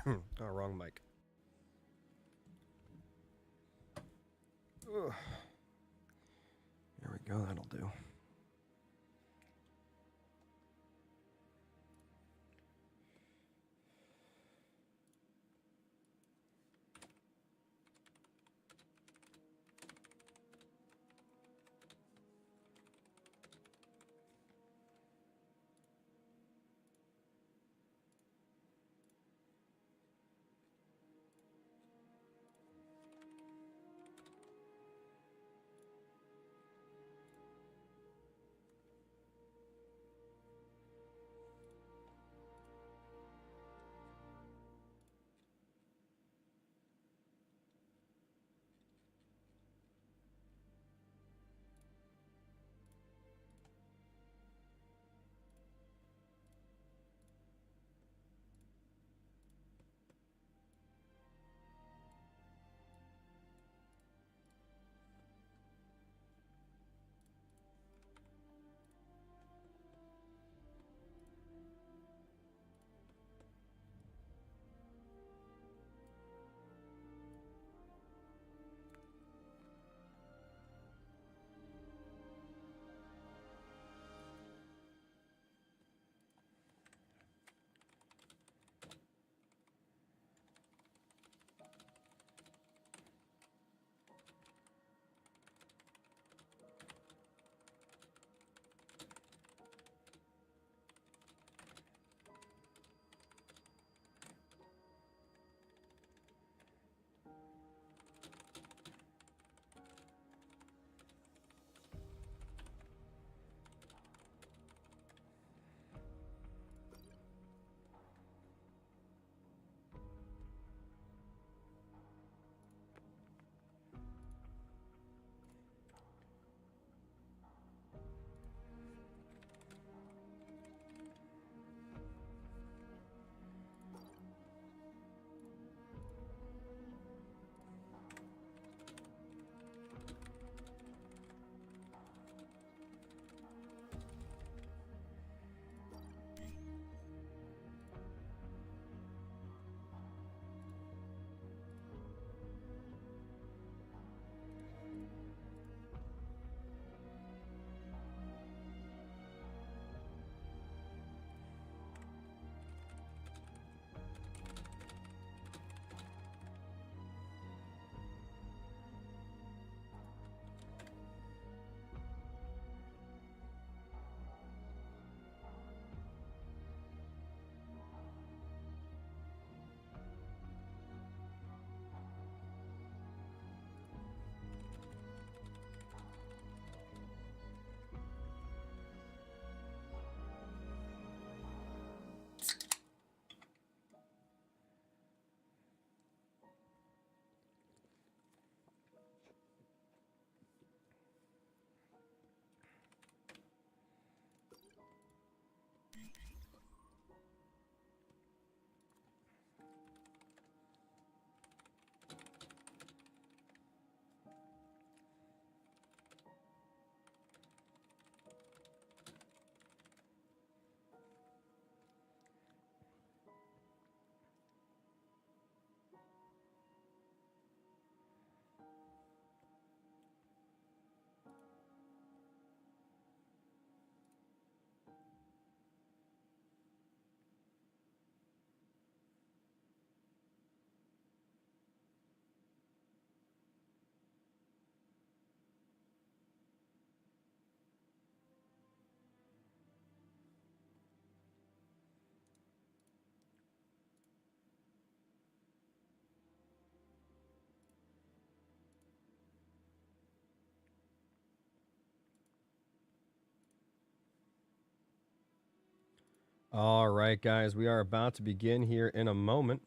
Oh, wrong mic. Ugh. There we go, that'll do. All right, guys, we are about to begin here in a moment.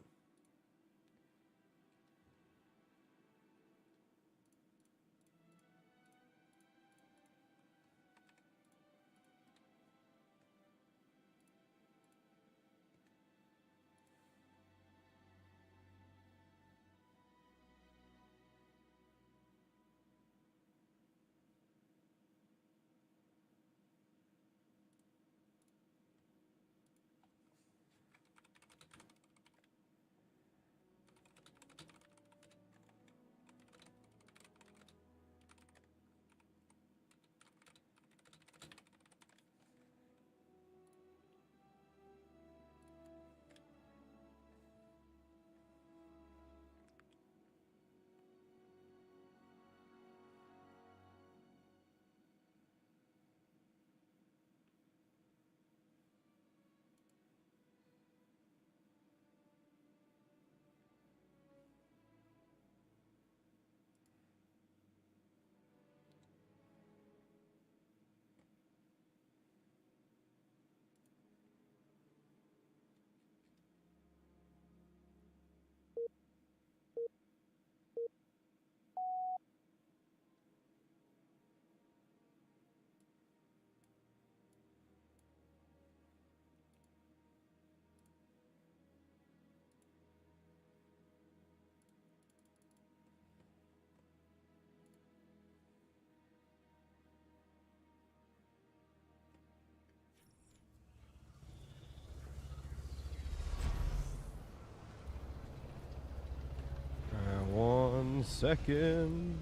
second.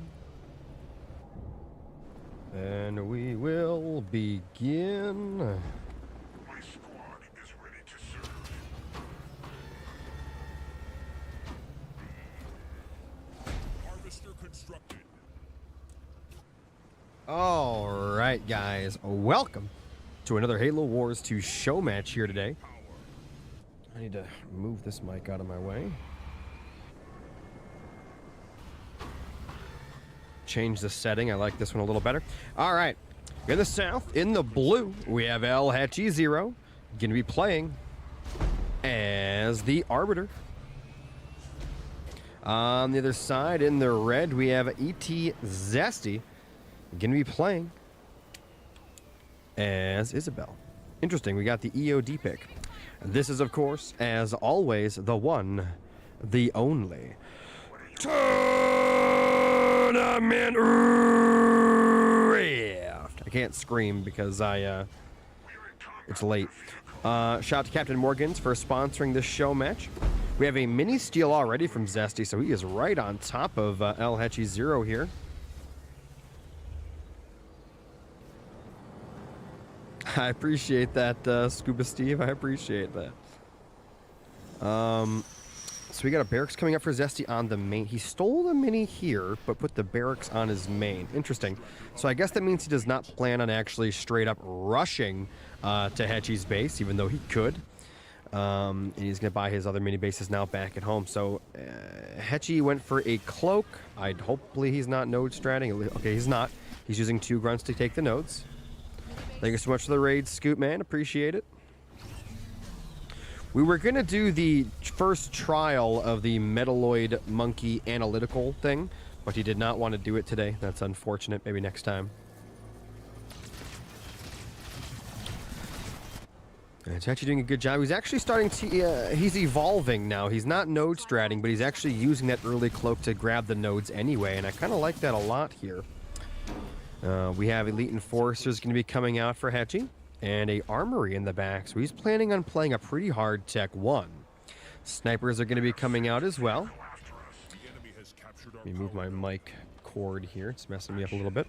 And we will begin. My squad is ready to serve. Harvester constructed. All right, guys. Welcome to another Halo Wars 2 show match here today. I need to move this mic out of my way. Change the setting. I like this one a little better. All right. In the south, in the blue, we have Hechi 0. Going to be playing as the Arbiter. On the other side, in the red, we have Zesty. Going to be playing as Isabel. Interesting. We got the EOD pick. This is, of course, as always, the one, the only Tournament Rift. I can't scream because it's late. Shout out to Captain Morgans for sponsoring this show match. We have a mini steal already from Zesty, so he is right on top of Hechi 0 here. I appreciate that, Scuba Steve. I appreciate that. So we got a barracks coming up for Zesty on the main. He stole the mini here, but put the barracks on his main. Interesting. So I guess that means he does not plan on actually straight up rushing to Hechi's base, even though he could. And he's going to buy his other mini bases now back at home. So Hechi went for a cloak. Hopefully he's not node stratting. Okay, he's not. He's using 2 grunts to take the nodes. Thank you so much for the raid, Scoot Man. Appreciate it. We were going to do the first trial of the Metalloid Monkey analytical thing, but he did not want to do it today. That's unfortunate. Maybe next time. And it's actually doing a good job. He's actually starting to... he's evolving now. He's not node stratting, but he's actually using that early cloak to grab the nodes anyway, and I kind of like that a lot here. We have Elite Enforcers going to be coming out for Hechi, and a Armory in the back, so he's planning on playing a pretty hard Tech 1. Snipers are going to be coming out as well. Let me move my mic cord here. It's messing me up a little bit.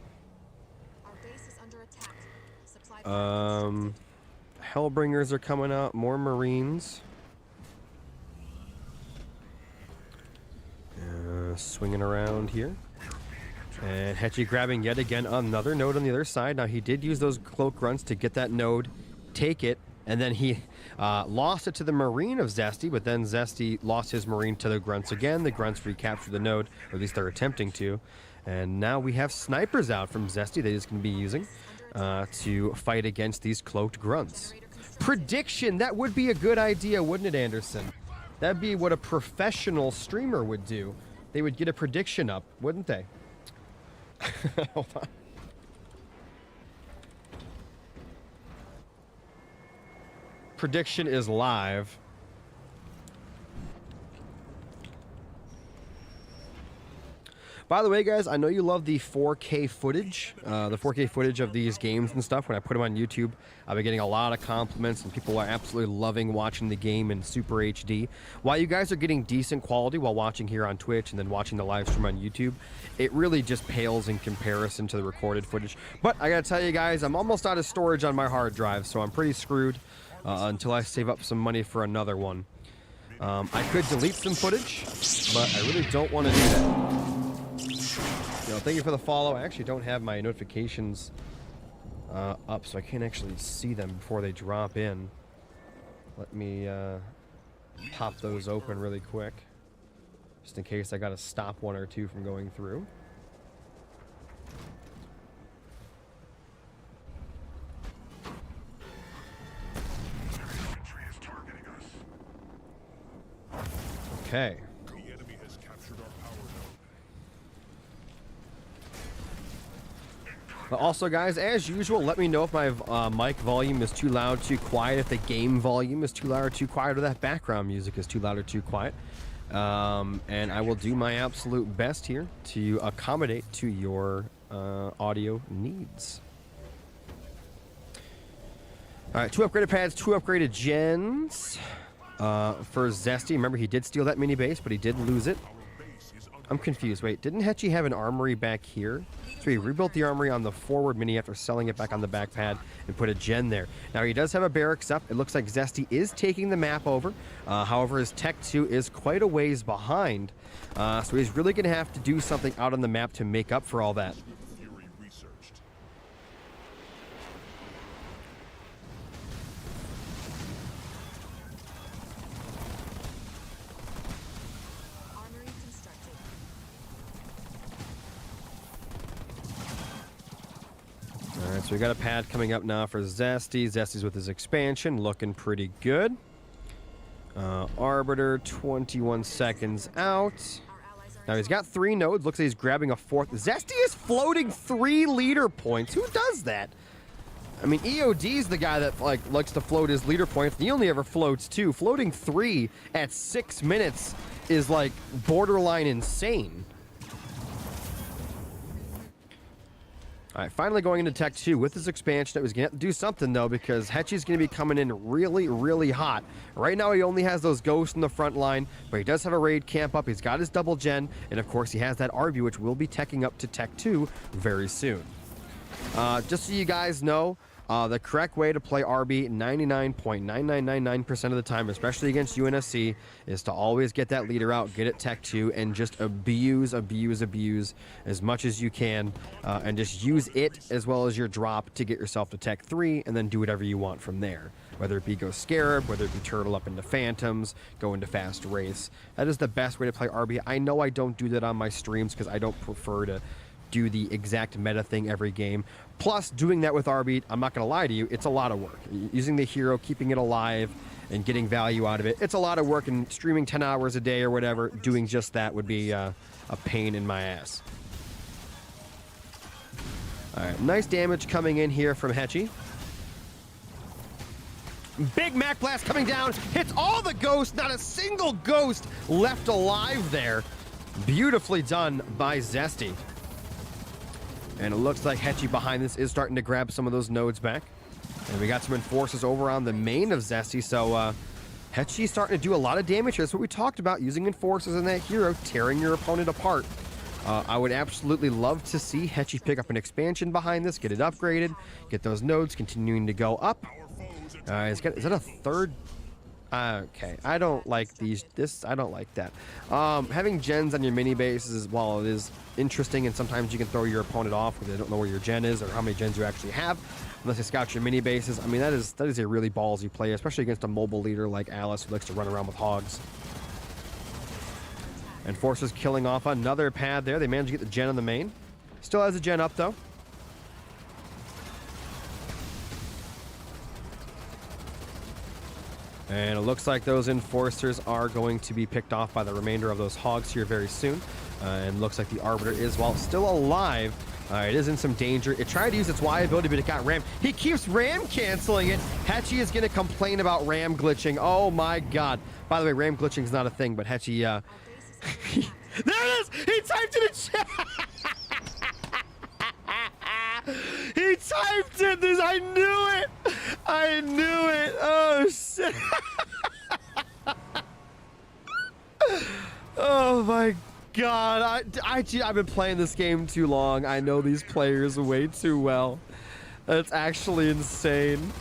Hellbringers are coming out. More Marines. Swinging around here. And Hechi grabbing yet again another node on the other side. Now, he did use those cloak grunts to get that node, take it, and then he lost it to the Marine of Zesty, but then Zesty lost his Marine to the grunts again. The grunts recaptured the node, or at least they're attempting to. And now we have snipers out from Zesty that he's going to be using to fight against these cloaked grunts. Prediction! That would be a good idea, wouldn't it, Anderson? That'd be what a professional streamer would do. They would get a prediction up, wouldn't they? Hold on. Prediction is live. By the way, guys, I know you love the 4K footage, of these games and stuff. When I put them on YouTube, I've been getting a lot of compliments, and people are absolutely loving watching the game in Super HD. While you guys are getting decent quality while watching here on Twitch and then watching the live stream on YouTube, it really just pales in comparison to the recorded footage. But I gotta tell you guys, I'm almost out of storage on my hard drive, so I'm pretty screwed until I save up some money for another one. I could delete some footage, but I really don't want to do that. Thank you for the follow. I actually don't have my notifications up, so I can't actually see them before they drop in. Let me pop those open really quick, just in case I got to stop one or two from going through. Okay. Also, guys, as usual, let me know if my mic volume is too loud, too quiet, if the game volume is too loud or too quiet, or that background music is too loud or too quiet. And I will do my absolute best here to accommodate to your audio needs. All right, 2 upgraded pads, 2 upgraded gens for Zesty. Remember, he did steal that mini base, but he did lose it. I'm confused. Wait, didn't Hechi have an armory back here? So he rebuilt the armory on the forward mini after selling it back on the back pad and put a gen there. Now he does have a barracks up. It looks like Zesty is taking the map over. However, his Tech 2 is quite a ways behind. So he's really going to have to do something out on the map to make up for all that. Theory researched. Armory constructed. All right, so we got a pad coming up now for Zesty. Zesty's with his expansion, looking pretty good. Arbiter, 21 seconds out. Our allies are Now he's got 3 nodes. Looks like he's grabbing a 4th. Zesty is floating 3 leader points. Who does that? I mean, EOD's the guy that likes to float his leader points. He only ever floats 2. Floating 3 at 6 minutes is like borderline insane. All right, finally going into Tech 2 with his expansion. It was going to have to do something, though, because Hechi's going to be coming in really, really hot. Right now, he only has those ghosts in the front line, but he does have a raid camp up. He's got his double gen, and, of course, he has that RB, which will be teching up to Tech 2 very soon. Just so you guys know, the correct way to play RB 99.9999% of the time, especially against UNSC, is to always get that leader out, get it Tech 2, and just abuse as much as you can, and just use it as well as your drop to get yourself to Tech 3, and then do whatever you want from there. Whether it be go Scarab, whether it be turtle up into Phantoms, go into Fast Race. That is the best way to play RB. I know I don't do that on my streams because I don't prefer to do the exact meta thing every game. Plus, doing that with RB, I'm not going to lie to you, it's a lot of work. Using the hero, keeping it alive, and getting value out of it, it's a lot of work, and streaming 10 hours a day or whatever, doing just that would be a pain in my ass. Alright, nice damage coming in here from Hechi. Big Mac Blast coming down, hits all the ghosts, not a single ghost left alive there. Beautifully done by Zesty. And it looks like Hechi behind this is starting to grab some of those nodes back. And we got some enforcers over on the main of Zesty, so Hechi's starting to do a lot of damage here. That's what we talked about, using enforcers in that hero, tearing your opponent apart. I would absolutely love to see Hechi pick up an expansion behind this, get it upgraded, get those nodes continuing to go up. Is that a third? Okay, I don't like I don't like that. Having gens on your mini bases, while it is interesting and sometimes you can throw your opponent off because they don't know where your gen is or how many gens you actually have, unless you scout your mini bases. I mean, that is a really ballsy play, especially against a mobile leader like Alice who likes to run around with hogs. And Forces killing off another pad there. They managed to get the gen on the main. Still has a gen up, though. And it looks like those enforcers are going to be picked off by the remainder of those hogs here very soon. And looks like the Arbiter is, while still alive, it is in some danger. It tried to use its Y ability, but it got ram. He keeps ram canceling it. Hechi is going to complain about ram glitching. Oh my god. By the way, ram glitching is not a thing, but Hechi, there it is! He typed it in chat! He typed it! I knew it! I knew it! Oh, shit! Oh, my God. I've been playing this game too long. I know these players way too well. That's actually insane.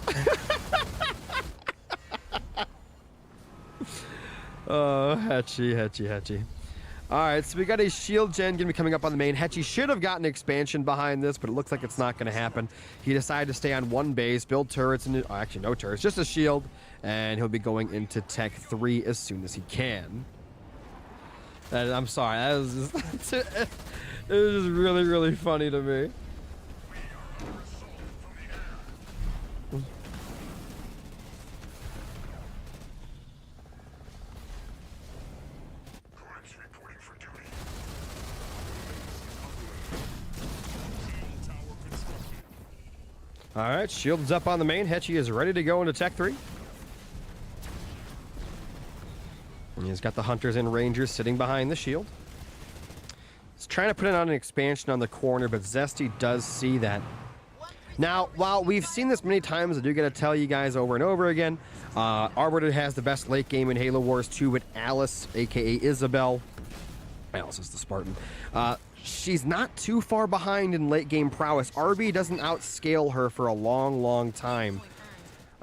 Oh, Hechi. Alright, so we got a shield gen going to be coming up on the main. Hechi should have gotten expansion behind this, but it looks like it's not going to happen. He decided to stay on one base, build turrets, and actually no turrets, just a shield, and he'll be going into Tech 3 as soon as he can. I'm sorry, that was just, it was just really, really funny to me. All right, shield's up on the main. Hechi is ready to go into Tech 3. And he's got the Hunters and Rangers sitting behind the shield. He's trying to put it on an expansion on the corner, but Zesty does see that. Now, while we've seen this many times, I do got to tell you guys over and over again, Arbiter has the best late game in Halo Wars 2 with Alice, a.k.a. Isabel. Alice is the Spartan. She's not too far behind in late game prowess. RB doesn't outscale her for a long, long time.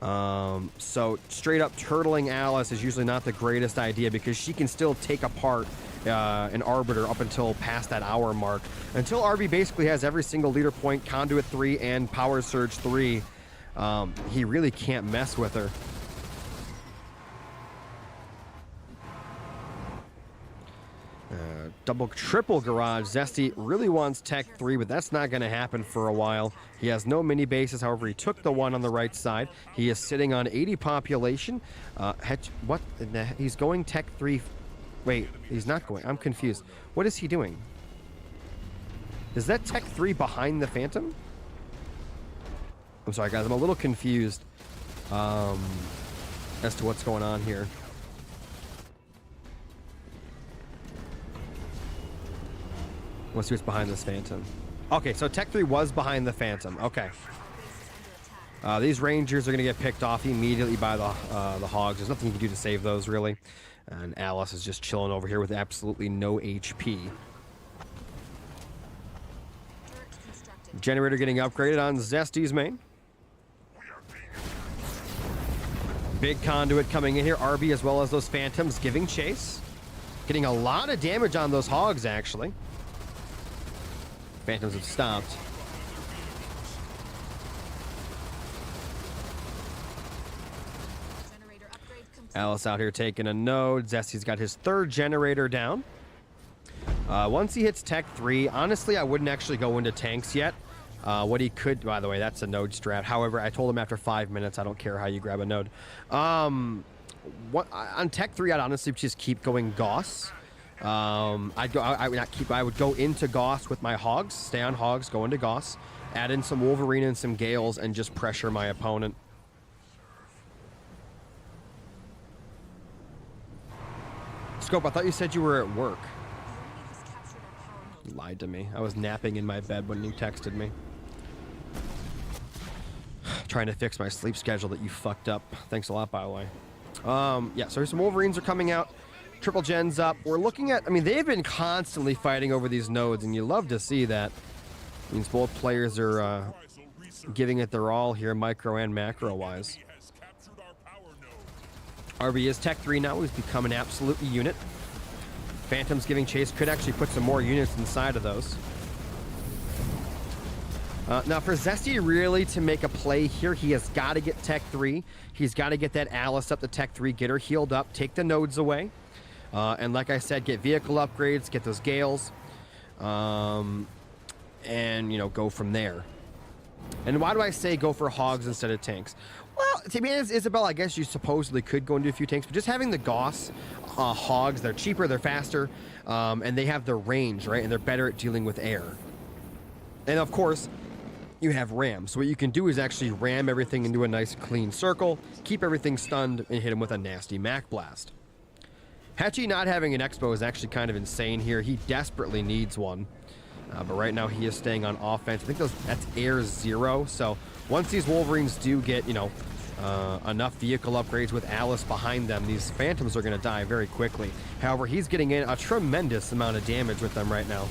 So straight up turtling Alice is usually not the greatest idea because she can still take apart an Arbiter up until past that hour mark. Until RB basically has every single leader point, Conduit 3, and Power Surge 3, he really can't mess with her. Double, triple garage. Zesty really wants Tech 3, but that's not going to happen for a while. He has no mini bases. However, he took the one on the right side. He is sitting on 80 population. What? He's going Tech 3. Wait, he's not going. I'm confused. What is he doing? Is that Tech 3 behind the Phantom? I'm sorry, guys. I'm a little confused as to what's going on here. Let's see what's behind this Phantom. Okay, so Tech 3 was behind the Phantom. Okay. These Rangers are going to get picked off immediately by the Hogs. There's nothing you can do to save those, really. And Alice is just chilling over here with absolutely no HP. Generator getting upgraded on Zesty's main. Big conduit coming in here. RB as well as those Phantoms giving chase. Getting a lot of damage on those Hogs, actually. Phantoms have stopped. Alice out here taking a node. Zesty's got his third generator down. Once he hits Tech 3, honestly, I wouldn't actually go into tanks yet. What he could, by the way, that's a node strat. However, I told him after 5 minutes, I don't care how you grab a node. On Tech 3, I'd honestly just keep going Gauss. I would go into Gauss with my Hogs, stay on Hogs, go into Gauss, add in some Wolverine and some Gales, and just pressure my opponent. Scope, I thought you said you were at work. You lied to me. I was napping in my bed when you texted me. Trying to fix my sleep schedule that you fucked up. Thanks a lot, by the way. Yeah, so some Wolverines are coming out. Triple gens up. We're looking at, I mean, they've been constantly fighting over these nodes, and you love to see that. It means both players are giving it their all here, micro and macro wise. RB is Tech 3 now. He's become an absolute unit. Phantoms giving chase could actually put some more units inside of those. Now, for Zesty really to make a play here, he has got to get Tech 3. He's got to get that Alice up to Tech 3, get her healed up, take the nodes away. And like I said, get vehicle upgrades, get those Gales, and, you know, go from there. And why do I say go for Hogs instead of tanks? Well, to be honest, Isabel, I guess you supposedly could go into a few tanks, but just having the Gauss Hogs, they're cheaper, they're faster, and they have the range, right? And they're better at dealing with air. And of course, you have ram. So what you can do is actually ram everything into a nice clean circle, keep everything stunned, and hit him with a nasty Mac Blast. Hechi not having an Expo is actually kind of insane here. He desperately needs one. But right now he is staying on offense. I think that's air 0. So once these Wolverines do get, you know, enough vehicle upgrades with Alice behind them, these Phantoms are going to die very quickly. However, he's getting in a tremendous amount of damage with them right now.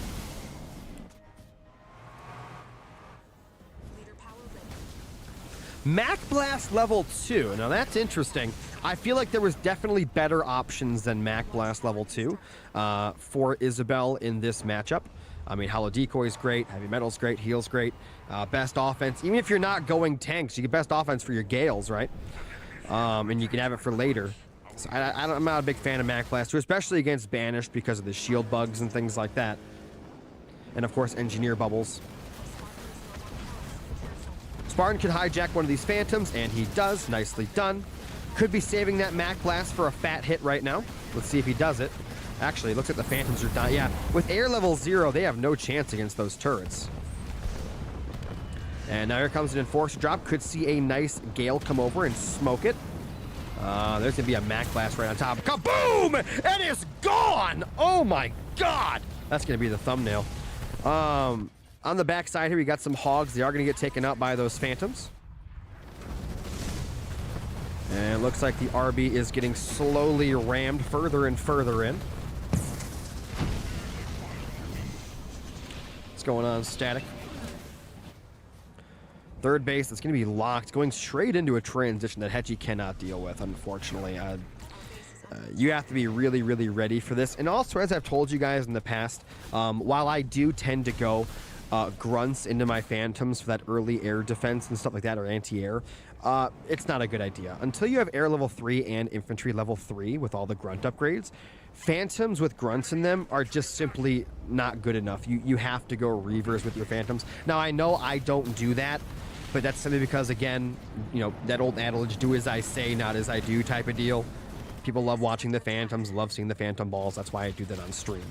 Mac Blast level 2. Now that's interesting. I feel like there was definitely better options than Mac Blast level 2 for Isabel in this matchup. I mean, Hollow Decoy's great, Heavy Metal's great, Heal's great. Best offense, even if you're not going tanks, you get best offense for your Gales, right? And you can have it for later. So I'm not a big fan of Mac Blast 2, especially against Banished because of the shield bugs and things like that. And of course, Engineer Bubbles. Spartan could hijack one of these Phantoms, and he does. Nicely done. Could be saving that Mac Blast for a fat hit right now. Let's see if he does it. Actually, it looks like the Phantoms are dying. Yeah, with air level 0, they have no chance against those turrets. And now here comes an Enforcer drop. Could see a nice Gale come over and smoke it. There's going to be a Mac Blast right on top. Kaboom! It is gone! Oh my god! That's going to be the thumbnail. On the backside here, we got some Hogs. They are going to get taken out by those Phantoms. And it looks like the RB is getting slowly rammed further and further in. going on, Static? Third base, it's going to be locked, going straight into a transition that Hechi cannot deal with, unfortunately. You have to be really, really ready for this. And also, as I've told you guys in the past, while I do tend to go grunts into my phantoms for that early air defense and stuff like that, or anti-air, it's not a good idea. Until you have air level 3 and infantry level 3 with all the grunt upgrades, phantoms with grunts in them are just simply not good enough. You have to go reavers with your phantoms. Now, I know I don't do that, but that's simply because, again, you know, that old adage, do as I say, not as I do type of deal. People love watching the phantoms, love seeing the phantom balls. That's why I do that on stream.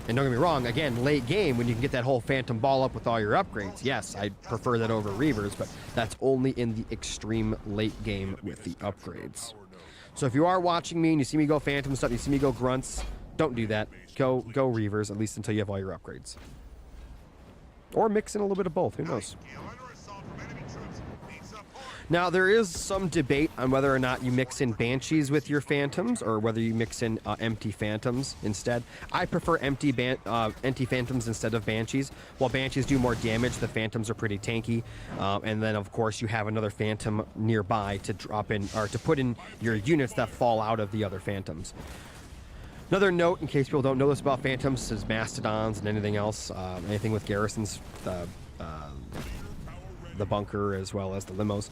And don't get me wrong, again, late game, when you can get that whole phantom ball up with all your upgrades, yes, I prefer that over reavers, but that's only in the extreme late game with the upgrades. So if you are watching me and you see me go phantom stuff, you see me go grunts, don't do that. Go reavers, at least until you have all your upgrades. Or mix in a little bit of both, who knows? Now, there is some debate on whether or not you mix in Banshees with your Phantoms or whether you mix in empty Phantoms instead. I prefer empty Phantoms instead of Banshees. While Banshees do more damage, the Phantoms are pretty tanky. And then, of course, you have another Phantom nearby to drop in, or to put in your units that fall out of the other Phantoms. Another note, in case people don't know this about Phantoms, is Mastodons and anything else. Anything with garrisons, the bunker as well as the limos.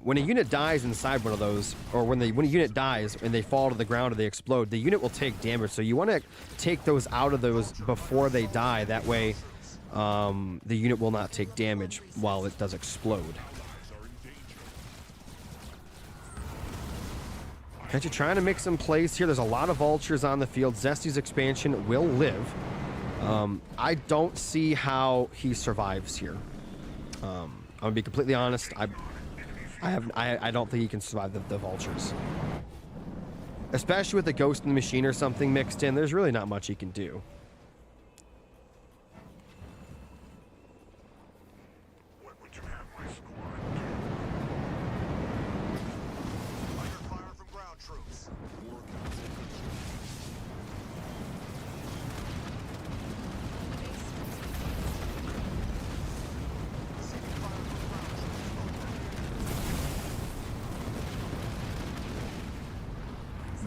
When a unit dies inside one of those, or when a unit dies and they fall to the ground or they explode, the unit will take damage. So you want to take those out of those before they die. That way, the unit will not take damage while it does explode. Hechi trying to make some plays here. There's a lot of vultures on the field. Zesty's expansion will live. I don't see how he survives here. I'm gonna be completely honest. I don't think he can survive the vultures, especially with the ghost in the machine or something mixed in. There's really not much he can do. What would you have, my squad? Under fire from ground troops. War council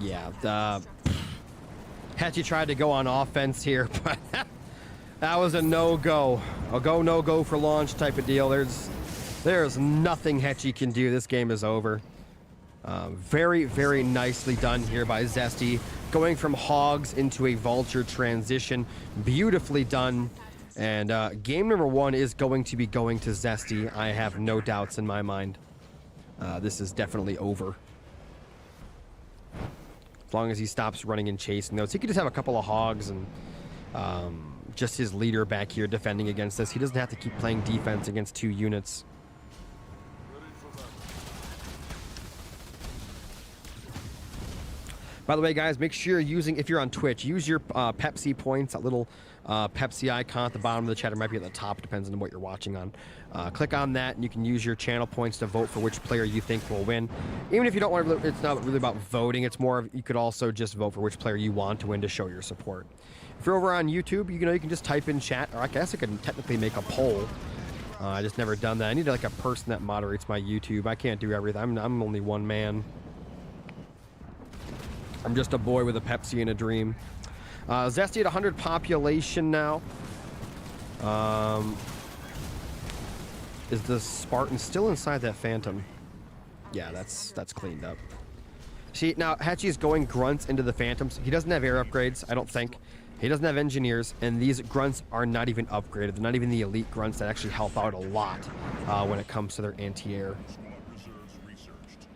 Yeah, Hechi tried to go on offense here, but that was a no-go. A go, no-go for launch type of deal. There's nothing Hechi can do. This game is over. Very, very nicely done here by Zesty. Going from hogs into a vulture transition. Beautifully done. And game number 1 is going to be going to Zesty. I have no doubts in my mind. This is definitely over. As long as he stops running and chasing those. He could just have a couple of hogs and just his leader back here defending against this. He doesn't have to keep playing defense against 2 units. By the way, guys, make sure you're using, if you're on Twitch, use your Pepsi points, that little Pepsi icon at the bottom of the chat. It might be at the top, depends on what you're watching on. Click on that, and you can use your channel points to vote for which player you think will win. Even if you don't want to, it's not really about voting. It's more of, you could also just vote for which player you want to win to show your support. If you're over on YouTube, you can just type in chat, or I guess I could technically make a poll. I just never done that. I need like a person that moderates my YouTube. I can't do everything. I'm only one man. I'm just a boy with a Pepsi and a dream. Zesty at 100 population now. Is the Spartan still inside that Phantom? Yeah, that's cleaned up. See, now Hechi is going grunts into the Phantoms. He doesn't have air upgrades, I don't think. He doesn't have engineers, and these grunts are not even upgraded. They're not even the elite grunts that actually help out a lot when it comes to their anti-air. squad reserves researched.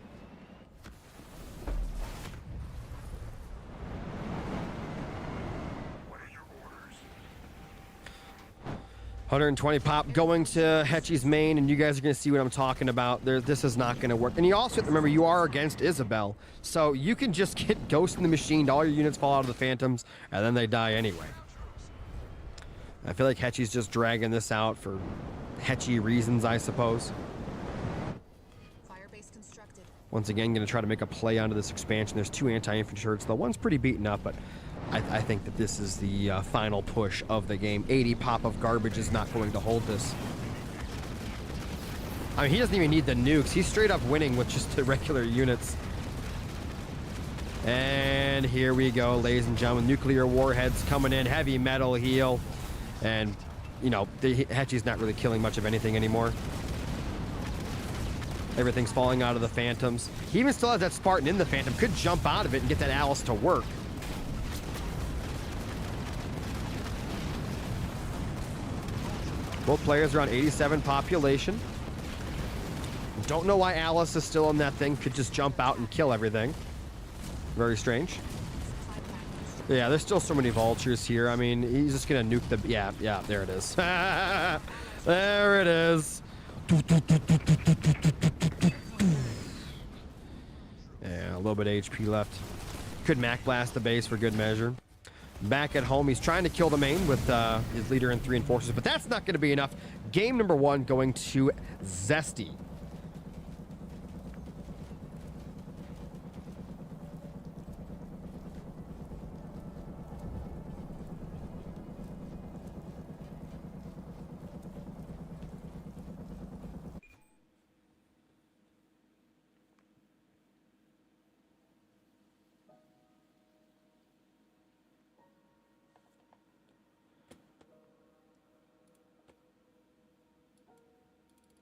120 pop going to Hechi's main, and you guys are going to see what I'm talking about. This is not going to work. And you also have to remember, you are against Isabel, so you can just get Ghost in the Machine, all your units fall out of the Phantoms, and then they die anyway. I feel like Hechi's just dragging this out for Hechi reasons, I suppose. Fire base constructed. Once again, going to try to make a play onto this expansion. There's 2 anti-infantry turrets. The one's pretty beaten up, but I think that this is the final push of the game. 80 pop of garbage is not going to hold this. I mean, he doesn't even need the nukes. He's straight up winning with just the regular units. And here we go, ladies and gentlemen. Nuclear warheads coming in. Heavy metal heal. And, you know, Hechi's not really killing much of anything anymore. Everything's falling out of the Phantoms. He even still has that Spartan in the Phantom. Could jump out of it and get that Alice to work. Both players are on 87 population. Don't know why Alice is still on that thing. Could just jump out and kill everything. Very strange. Yeah, there's still so many vultures here. I mean, he's just gonna nuke the... Yeah, there it is. There it is. Yeah, a little bit of HP left. Could Mac blast the base for good measure. Back at home, he's trying to kill the main with his leader and 3 enforcers, but that's not going to be enough. Game number 1 going to Zesty.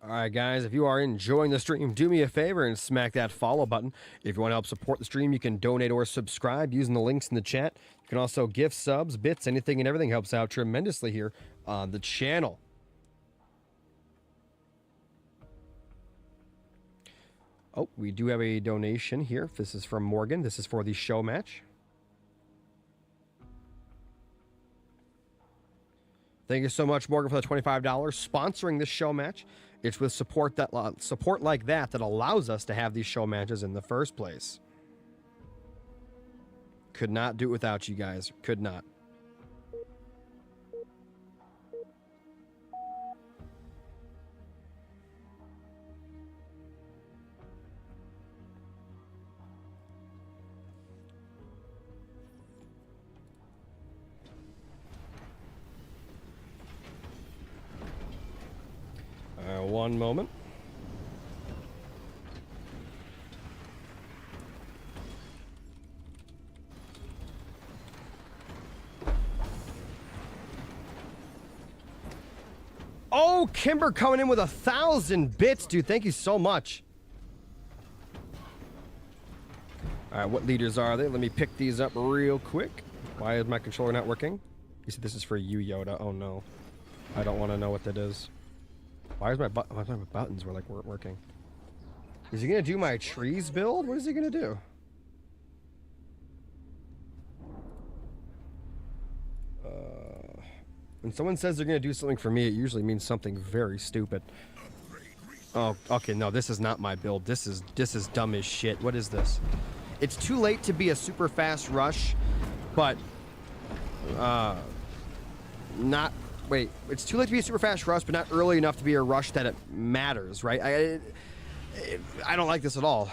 All right, guys, if you are enjoying the stream, do me a favor and smack that follow button. If you want to help support the stream, you can donate or subscribe using the links in the chat. You can also gift subs, bits, anything and everything helps out tremendously here on the channel. Oh, we do have a donation here. This is from Morgan. This is for the show match. Thank you so much, Morgan, for the $25 sponsoring this show match. It's with support like that that allows us to have these show matches in the first place. Could not do it without you guys. Could not. One moment. Oh, Kimber coming in with 1,000 bits, dude. Thank you so much. All right, what leaders are they? Let me pick these up real quick. Why is my controller not working? You said this is for you, Yoda. Oh, no. I don't want to know what that is. Why is my buttons weren't working? Is he gonna do my trees build? What is he gonna do? When someone says they're gonna do something for me, it usually means something very stupid. Oh, okay, no, this is not my build. This is dumb as shit. What is this? It's too late to be a super fast rush, but not. Wait, it's too late to be a super fast rush, but not early enough to be a rush that it matters, right? I don't like this at all.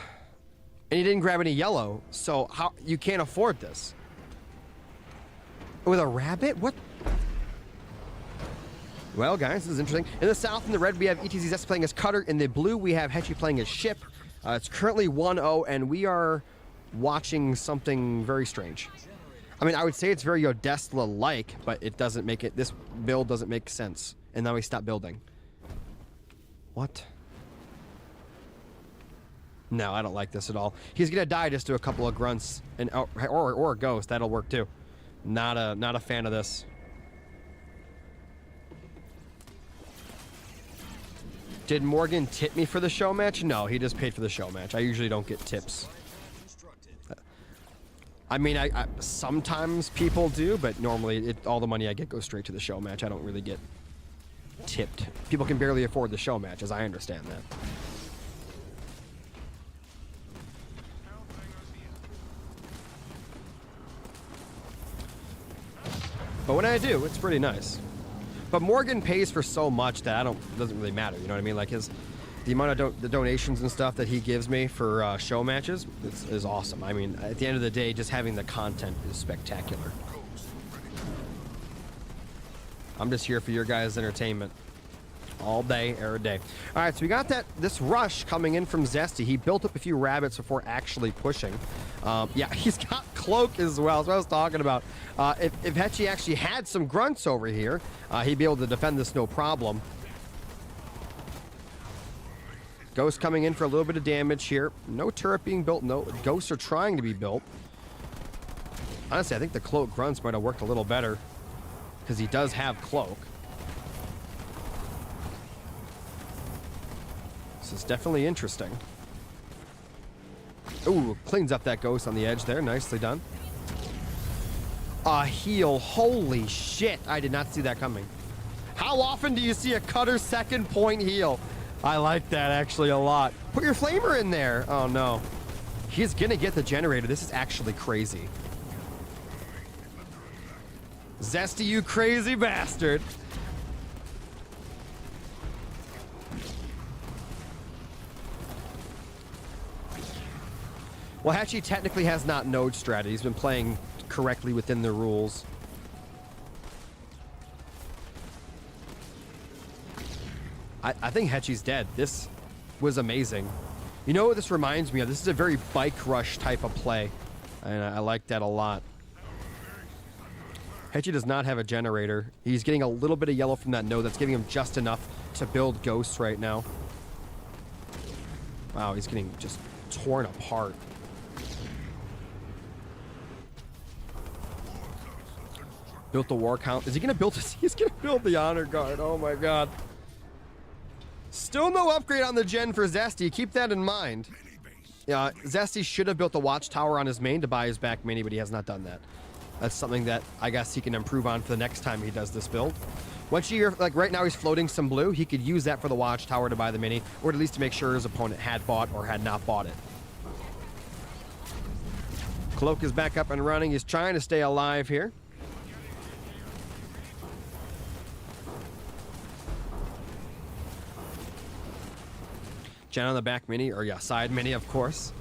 And he didn't grab any yellow, so how you can't afford this. With a rabbit? What? Well, guys, this is interesting. In the south, in the red, we have ETZ Zesty playing as Cutter. In the blue, we have Hechi playing as Ship. It's currently 1-0, and we are watching something very strange. I mean, I would say it's very Odesla-like, but it doesn't make it... This build doesn't make sense. And now we stop building. What? No, I don't like this at all. He's gonna die just to a couple of grunts. And or a ghost. That'll work, too. Not a fan of this. Did Morgan tip me for the show match? No, he just paid for the show match. I usually don't get tips. I mean, I sometimes people do, but normally all the money I get goes straight to the show match. I don't really get tipped. People can barely afford the show match, as I understand that. But when I do, it's pretty nice. But Morgan pays for so much that doesn't really matter. You know what I mean? Like The amount of the donations and stuff that he gives me for show matches is awesome. I mean, at the end of the day, just having the content is spectacular. I'm just here for your guys' entertainment. All day, every day. All right, so we got this rush coming in from Zesty. He built up a few rabbits before actually pushing. Yeah, he's got cloak as well. That's what I was talking about. If Hechi actually had some grunts over here, he'd be able to defend this no problem. Ghost coming in for a little bit of damage here. No turret being built. No ghosts are trying to be built. Honestly, I think the cloak grunts might have worked a little better because he does have cloak. This is definitely interesting. Ooh, cleans up that ghost on the edge there. Nicely done. A heal. Holy shit. I did not see that coming. How often do you see a cutter second point heal? I like that actually a lot. Put your flamer in there. Oh no. He's gonna get the generator. This is actually crazy. Zesty, you crazy bastard. Well, Hechi technically has not node strat. He's been playing correctly within the rules. I think Hechi's dead. This was amazing. You know what this reminds me of? This is a very bike rush type of play. And I like that a lot. Hechi does not have a generator. He's getting a little bit of yellow from that node. That's giving him just enough to build ghosts right now. Wow, he's getting just torn apart. Built the war count. Is he gonna build this? He's gonna build the honor guard. Oh my god. Still no upgrade on the gen for Zesty. Keep that in mind. Zesty should have built the watchtower on his main to buy his back mini, but he has not done that. That's something that I guess he can improve on for the next time he does this build. Once you're like right now, he's floating some blue. He could use that for the watchtower to buy the mini, or at least to make sure his opponent had bought or had not bought it. Cloak is back up and running. He's trying to stay alive here. Gen on the back mini, or yeah, side mini, of course.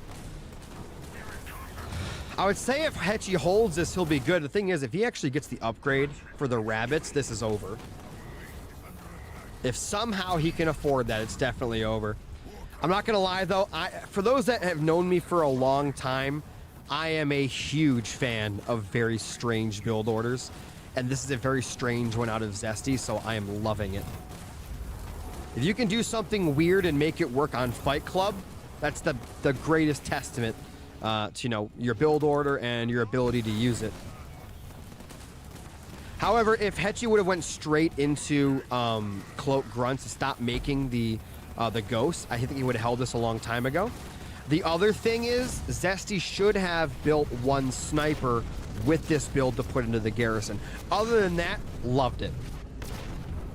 I would say if Hechi holds this, he'll be good. The thing is, if he actually gets the upgrade for the rabbits, this is over. If somehow he can afford that, it's definitely over. I'm not gonna lie though, for those that have known me for a long time, I am a huge fan of very strange build orders. And this is a very strange one out of Zesty, so I am loving it. If you can do something weird and make it work on Fight Club, that's the greatest testament to, you know, your build order and your ability to use it. However, if Hechi would have went straight into Cloak Grunts and stopped making the ghosts, I think he would have held this a long time ago. The other thing is, Zesty should have built one sniper with this build to put into the garrison. Other than that, loved it.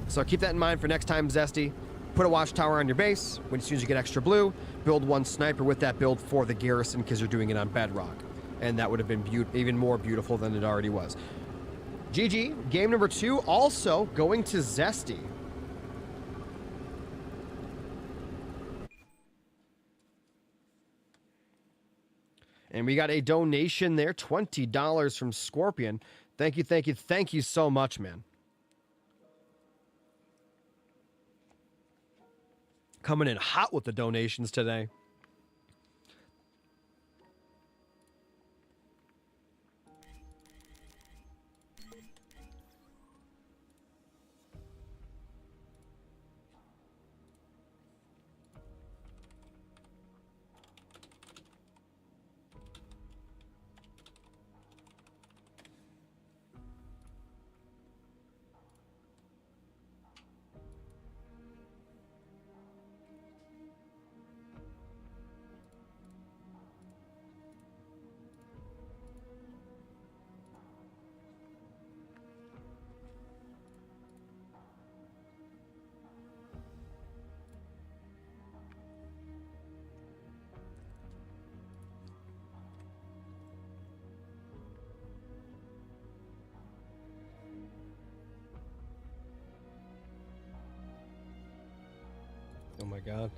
So keep that in mind for next time, Zesty. Put a watchtower on your base. As soon as you get extra blue, build one sniper with that build for the garrison because you're doing it on bedrock. And that would have been even more beautiful than it already was. GG, game number 2 also going to Zesty. And we got a donation there, $20 from Scorpion. Thank you, thank you, thank you so much, man. Coming in hot with the donations today. Oh my god.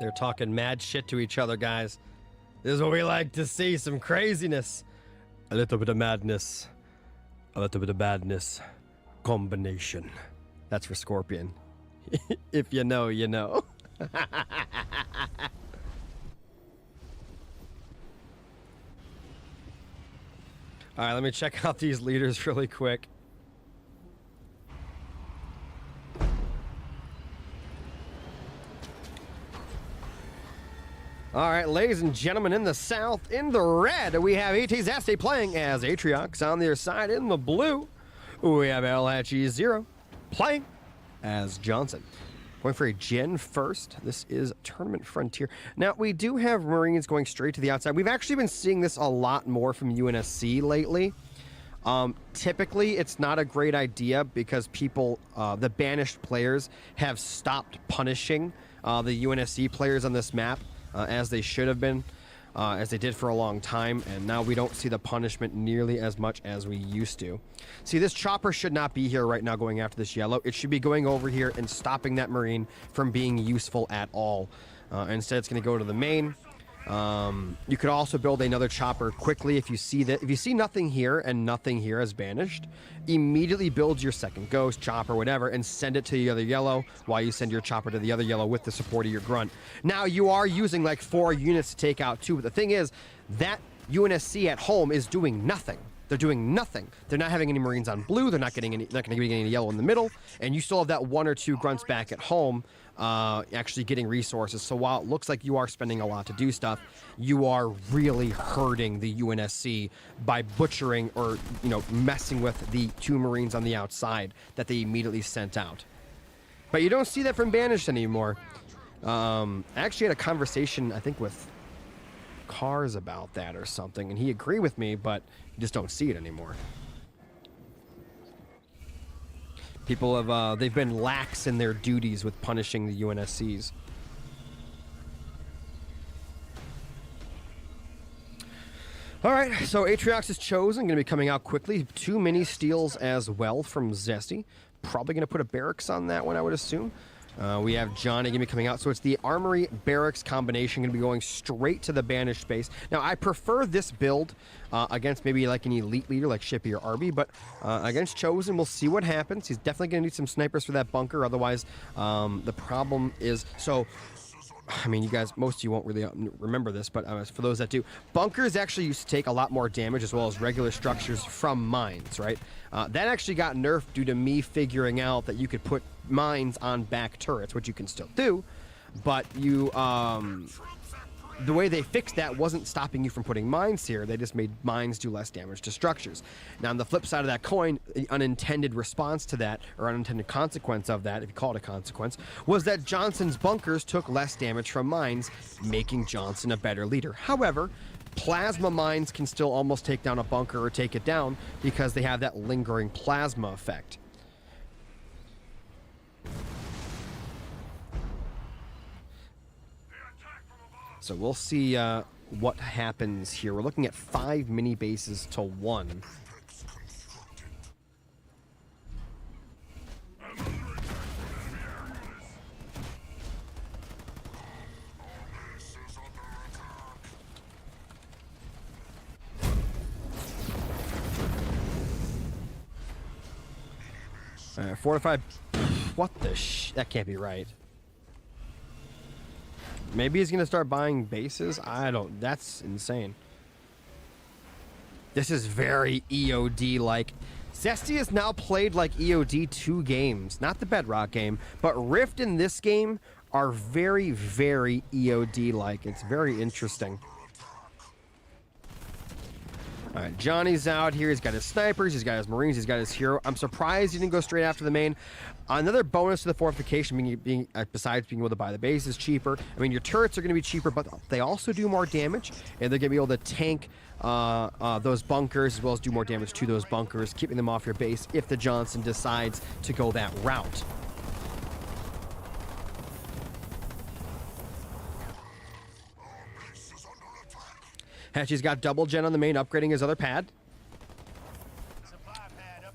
They're talking mad shit to each other, guys. This is what we like to see, some craziness. A little bit of madness. A little bit of badness. Combination. That's for Scorpion. If you know, you know. All right, let me check out these leaders really quick. All right, ladies and gentlemen, in the south, in the red, we have Zesty playing as Atriox. On their side, in the blue, we have Hechi 0 playing as Johnson. Going for a Gen first. This is Tournament Frontier. Now, we do have Marines going straight to the outside. We've actually been seeing this a lot more from UNSC lately. Typically, it's not a great idea because people, the banished players, have stopped punishing the UNSC players on this map. As they should have been, as they did for a long time, and now we don't see the punishment nearly as much as we used to. See, this chopper should not be here right now going after this yellow. It should be going over here and stopping that Marine from being useful at all. Instead, it's going to go to the main. You could also build another chopper quickly if you see that. If you see nothing here and nothing here as banished, immediately build your second ghost, chopper, whatever, and send it to the other yellow while you send your chopper to the other yellow with the support of your grunt. Now, you are using like 4 units to take out 2, but the thing is, that UNSC at home is doing nothing. They're doing nothing. They're not having any Marines on blue. They're not getting any. Not going to be getting any yellow in the middle. And you still have that 1 or 2 grunts back at home, actually getting resources. So while it looks like you are spending a lot to do stuff, you are really hurting the UNSC by butchering or messing with the 2 Marines on the outside that they immediately sent out. But you don't see that from Banished anymore. I actually had a conversation, I think, with Cars about that or something, and he agreed with me, but you just don't see it anymore. People have they've been lax in their duties with punishing the UNSCs. All right, so Atriox is chosen, going to be coming out quickly. 2 mini steals as well from Zesty. Probably going to put a barracks on that one, I would assume. We have Johnny going to be coming out. So it's the Armory Barracks combination going to be going straight to the banished space. Now, I prefer this build against maybe like an elite leader like Shippy or Arby, but against Chosen, we'll see what happens. He's definitely going to need some snipers for that bunker. Otherwise, the problem is... So, I mean, you guys, most of you won't really remember this, but for those that do, bunkers actually used to take a lot more damage as well as regular structures from mines, right? That actually got nerfed due to me figuring out that you could put mines on back turrets, which you can still do, but you, the way they fixed that wasn't stopping you from putting mines here. They just made mines do less damage to structures. Now, on the flip side of that coin, the unintended response to that, or unintended consequence of that, if you call it a consequence, was that Johnson's bunkers took less damage from mines, making Johnson a better leader. However, plasma mines can still almost take down a bunker or take it down because they have that lingering plasma effect. So we'll see what happens here. We're looking at 5 mini bases to 1. Fortified. What the that can't be right. Maybe he's gonna start buying bases. I don't. That's insane. This is very EOD-like. Zesty has now played like EOD 2 games, not the Bedrock game, but Rift in this game are very, very EOD-like. It's very interesting. All right, Johnny's out here. He's got his snipers, he's got his Marines, he's got his hero. I'm surprised he didn't go straight after the main. Another bonus to the fortification, besides being able to buy the base, is cheaper. I mean, your turrets are going to be cheaper, but they also do more damage, and they're going to be able to tank those bunkers, as well as do more damage to those bunkers, keeping them off your base if the Johnson decides to go that route. Hechi's got double gen on the main, upgrading his other pad.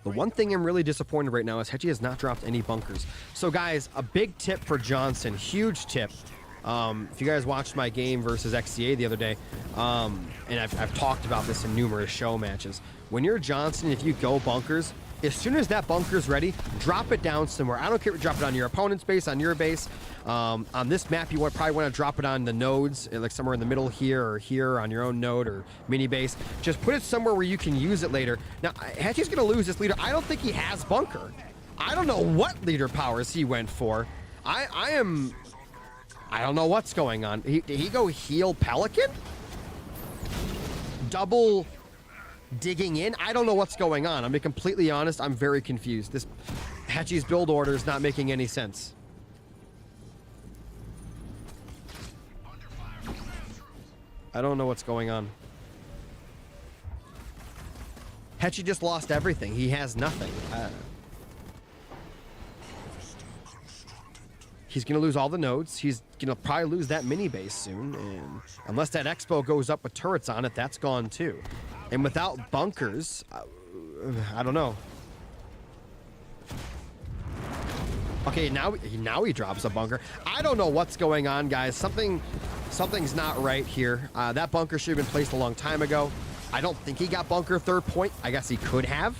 The one thing I'm really disappointed right now is Hechi has not dropped any bunkers. So guys, a big tip for Johnson, huge tip. If you guys watched my game versus XCA the other day, and I've talked about this in numerous show matches, when you're Johnson, if you go bunkers, as soon as that bunker's ready, drop it down somewhere. I don't care if you drop it on your opponent's base, on your base. On this map, you probably want to drop it on the nodes, like somewhere in the middle here or here on your own node or mini base. Just put it somewhere where you can use it later. Now, Hechi's going to lose this leader. I don't think he has bunker. I don't know what leader powers he went for. I don't know what's going on. Did he go heal Pelican? Double digging in? I don't know what's going on. I'm being completely honest. I'm very confused. This Hechi's build order is not making any sense. I don't know what's going on. Hechi just lost everything. He has nothing. He's going to lose all the nodes. He's going to probably lose that mini base soon. And unless that expo goes up with turrets on it, that's gone too. And without bunkers, I don't know. Okay, now he drops a bunker. I don't know what's going on, guys. Something's not right here. That bunker should have been placed a long time ago. I don't think he got bunker third point. I guess he could have.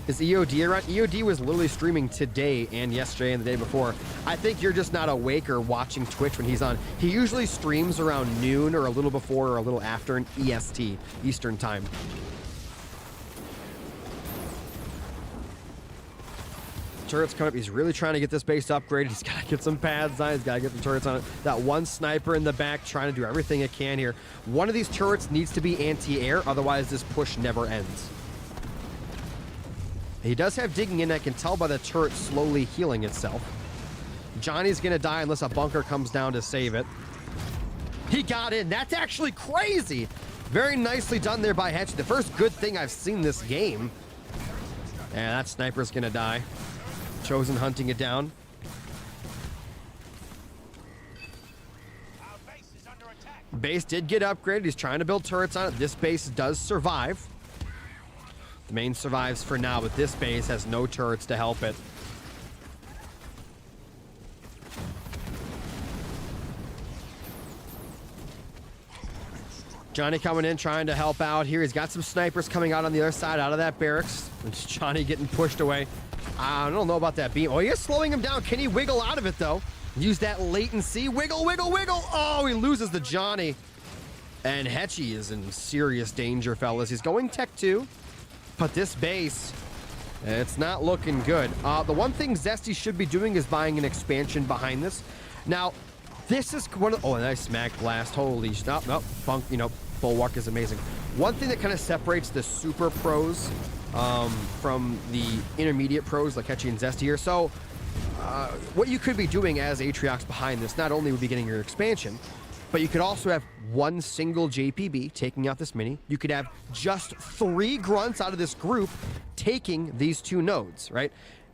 Is EOD around? EOD was literally streaming today and yesterday and the day before. I think you're just not awake or watching Twitch when he's on. He usually streams around noon or a little before or a little after an EST, Eastern time. Turrets coming up. He's really trying to get this base upgraded. He's got to get some pads on. He's got to get the turrets on it. That one sniper in the back trying to do everything it can here. One of these turrets needs to be anti-air, otherwise this push never ends. He does have digging in. I can tell by the turret slowly healing itself. Johnny's going to die unless a bunker comes down to save it. He got in. That's actually crazy. Very nicely done there by Hechi. The first good thing I've seen this game. And that sniper's going to die. Chosen hunting it down. Base did get upgraded. He's trying to build turrets on it. This base does survive. The main survives for now, but this base has no turrets to help it. Johnny coming in, trying to help out here. He's got some snipers coming out on the other side, out of that barracks. It's Johnny getting pushed away. I don't know about that beam. Oh, he is slowing him down. Can he wiggle out of it, though? Use that latency. Wiggle, wiggle, wiggle. Oh, he loses the Johnny. And Hechi is in serious danger, fellas. He's going Tech 2. But this base, it's not looking good. The one thing Zesty should be doing is buying an expansion behind this. Now, this is one of... Oh, a nice smack blast. Holy... Nope. Bunk, Bulwark is amazing. One thing that kind of separates the super pros from the intermediate pros like Hechi and Zesty here. So, what you could be doing as Atriox behind this, not only would be getting your expansion, but you could also have one single JPB taking out this mini. You could have just 3 grunts out of this group taking these 2 nodes, right?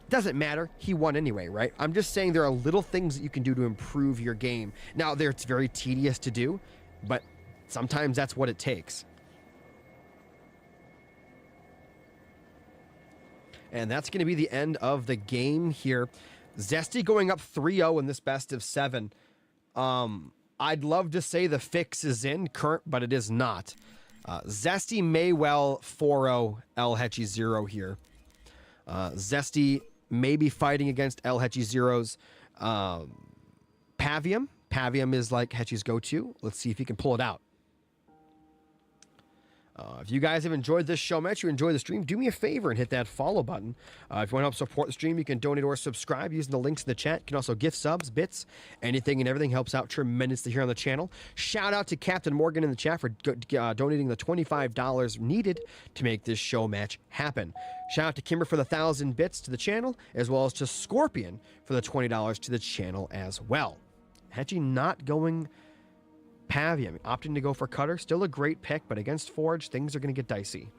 Doesn't matter. He won anyway, right? I'm just saying there are little things that you can do to improve your game. Now, it's very tedious to do, but sometimes that's what it takes. And that's going to be the end of the game here. Zesty going up 3-0 in this best of 7. I'd love to say the fix is in, but it is not. Zesty may well 4-0 El Hechi 0 here. Zesty may be fighting against El Hechi 0's Pavium. Pavium is like Hechi's go-to. Let's see if he can pull it out. If you guys have enjoyed this show match, you enjoy the stream, do me a favor and hit that follow button. If you want to help support the stream, you can donate or subscribe using the links in the chat. You can also gift subs, bits, anything and everything helps out tremendously here on the channel. Shout out to Captain Morgan in the chat for donating the $25 needed to make this show match happen. Shout out to Kimber for the 1,000 bits to the channel, as well as to Scorpion for the $20 to the channel as well. Hechi not going Pavium, opting to go for Cutter. Still a great pick, but against Forge, things are going to get dicey.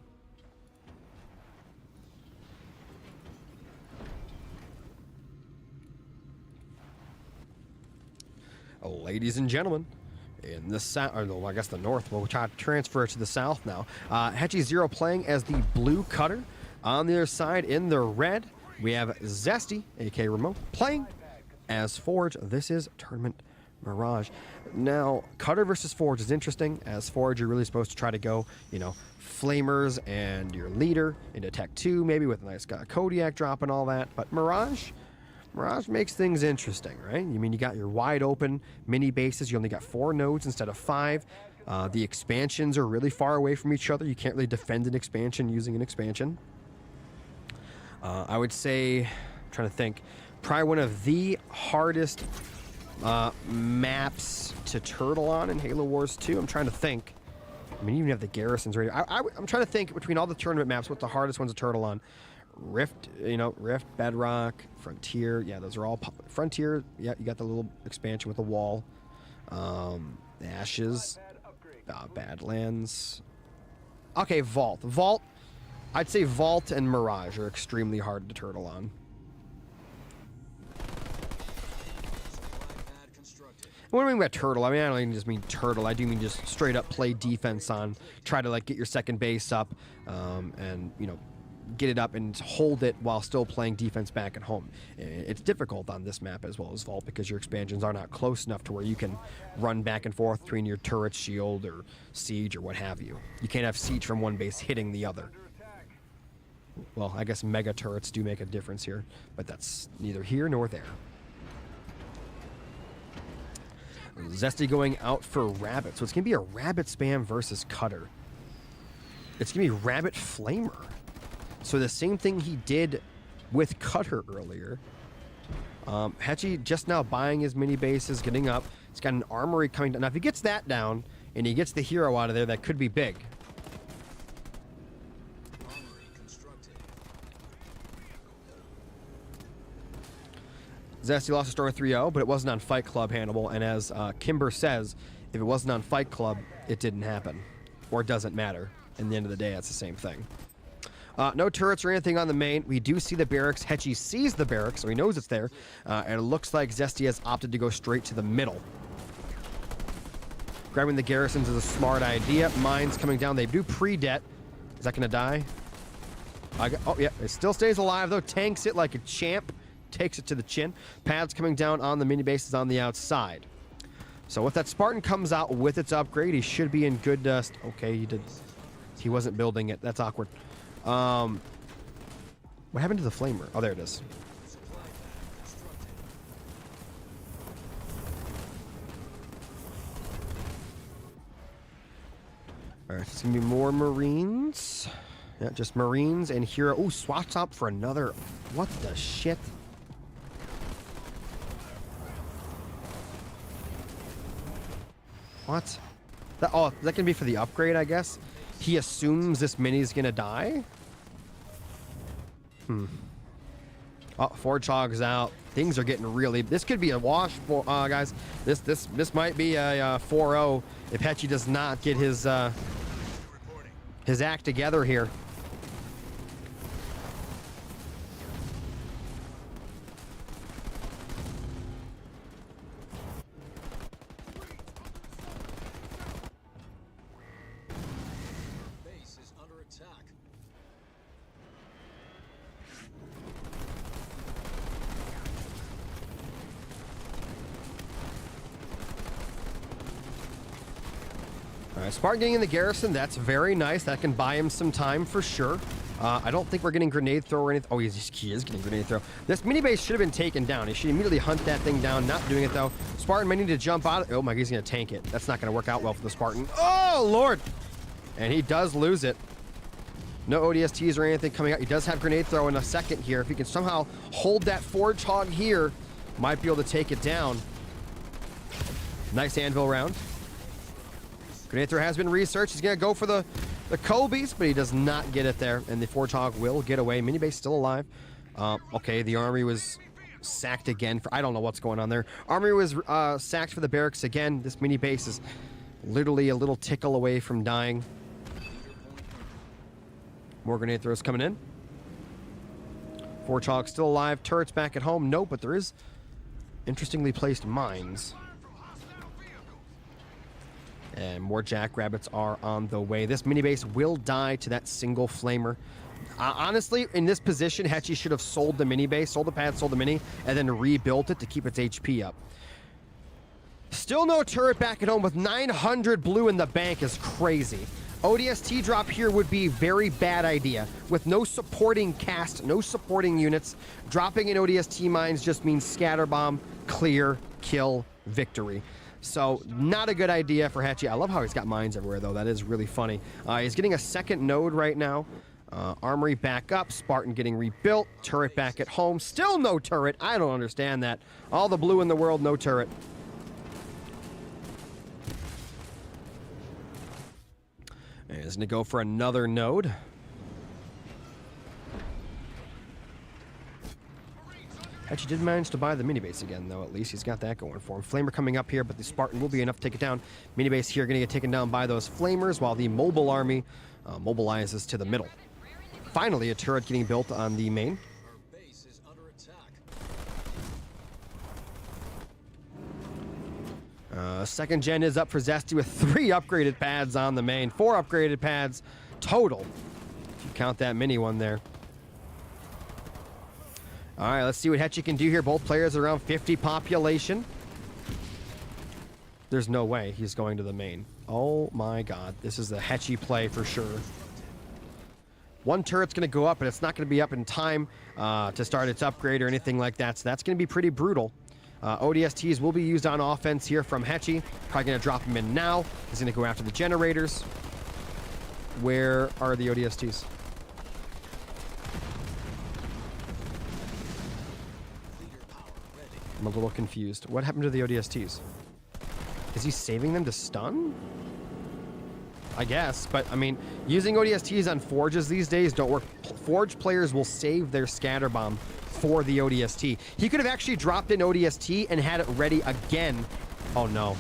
Ladies and gentlemen, in the south, or no, I guess the north, we'll try to transfer to the south now. Hechi 0 playing as the blue Cutter. On the other side, in the red, we have Zesty, aka Remote, playing as Forge. This is Tournament Mirage. Now, Cutter versus Forge is interesting. As Forge, you're really supposed to try to go, you know, Flamers and your leader into Tech 2, maybe with a nice Kodiak drop and all that. But Mirage makes things interesting, right? I mean, you got your wide open mini bases. You only got 4 nodes instead of 5. The expansions are really far away from each other. You can't really defend an expansion using an expansion. I would say, I'm trying to think, probably one of the hardest maps to turtle on in Halo Wars 2. I'm trying to think. I mean, you even have the garrisons ready. I'm trying to think between all the tournament maps, what's the hardest ones to turtle on? Rift, you know, Rift, Bedrock, Frontier. Yeah, those are all Frontier. Yeah, you got the little expansion with the wall. Ashes, Badlands. Okay, Vault. I'd say Vault and Mirage are extremely hard to turtle on. What do I mean by turtle? I mean, I don't even just mean turtle. I do mean just straight up play defense on. Try to like get your second base up, and you know, get it up and hold it while still playing defense back at home. It's difficult on this map as well as Vault because your expansions are not close enough to where you can run back and forth between your turret, shield, or siege, or what have you. You can't have siege from one base hitting the other. Well, I guess mega turrets do make a difference here, but that's neither here nor there. Zesty going out for Rabbit. So it's going to be a Rabbit spam versus Cutter. It's going to be Rabbit Flamer. So the same thing he did with Cutter earlier. Hechi just now buying his mini bases, getting up. He's got an armory coming down. Now, if he gets that down and he gets the hero out of there, that could be big. Zesty lost a store 3-0, but it wasn't on Fight Club, Hannibal. And as Kimber says, if it wasn't on Fight Club, it didn't happen. Or it doesn't matter. In the end of the day, that's the same thing. No turrets or anything on the main. We do see the barracks. Hechi sees the barracks, so he knows it's there. And it looks like Zesty has opted to go straight to the middle. Grabbing the garrisons is a smart idea. Mines coming down. They do pre-det. Is that going to die? Oh, yeah. It still stays alive, though. Tanks it like a champ. Takes it to the chin. Pads coming down on the mini bases on the outside. So if that Spartan comes out with its upgrade, he should be in good dust. Okay, he wasn't building it. That's awkward. What happened to the Flamer? Oh, there it is. All right, it's gonna be more Marines. Yeah, just Marines and hero. Oh, swaps up for another. What the shit? What? Oh, that can be for the upgrade, I guess. He assumes this mini's gonna die. Oh, Forge Hog's out. Things are getting really. This could be a wash, for guys. This might be a 4-0 if Hechi does not get his act together here. Spartan getting in the garrison, that's very nice. That can buy him some time for sure. I don't think we're getting grenade throw or anything. Oh, he is getting grenade throw. This mini base should have been taken down. He should immediately hunt that thing down. Not doing it though. Spartan may need to jump out. Oh my, he's gonna tank it. That's not gonna work out well for the Spartan. Oh Lord! And he does lose it. No ODSTs or anything coming out. He does have grenade throw in a second here. If he can somehow hold that Forge Hog here, might be able to take it down. Nice anvil round. Grenade throw has been researched. He's going to go for the Kobe's, but he does not get it there. And the Forge Hog will get away. Minibase still alive. Okay, the armory was sacked again. I don't know what's going on there. Armory was sacked for the barracks again. This minibase is literally a little tickle away from dying. More grenade throws coming in. Forge Hog still alive. Turrets back at home. No, but there is interestingly placed mines. And more jackrabbits are on the way. This mini base will die to that single flamer. Honestly, in this position, Hechi should have sold the mini base, sold the pad, sold the mini, and then rebuilt it to keep its HP up. Still no turret back at home with 900 blue in the bank is crazy. ODST drop here would be a very bad idea. With no supporting cast, no supporting units, dropping in ODST mines just means scatter bomb, clear, kill, victory. So not a good idea for Hechi. I love how he's got mines everywhere though. That is really funny. He's getting a second node right now. Armory back up, Spartan getting rebuilt, turret back at home. Still no turret. I don't understand that. All the blue in the world, no turret. He's going to go for another node. Hechi did manage to buy the mini base again, though. At least he's got that going for him. Flamer coming up here, but the Spartan will be enough to take it down. Mini base here going to get taken down by those Flamers, while the mobile army mobilizes to the middle. Finally, a turret getting built on the main. Our base is under attack. Second gen is up for Zesty with 3 upgraded pads on the main. 4 upgraded pads total, if you count that mini one there. All right, let's see what Hechi can do here. Both players are around 50 population. There's no way he's going to the main. Oh my god, this is a Hechi play for sure. One turret's going to go up, but it's not going to be up in time to start its upgrade or anything like that, so that's going to be pretty brutal. ODSTs will be used on offense here from Hechi. Probably going to drop him in now. He's going to go after the generators. Where are the ODSTs? I'm a little confused. What happened to the ODSTs? Is he saving them to stun? I guess, but I mean, using ODSTs on Forges these days don't work. Forge players will save their scatter bomb for the ODST. He could have actually dropped in ODST and had it ready again. Oh no.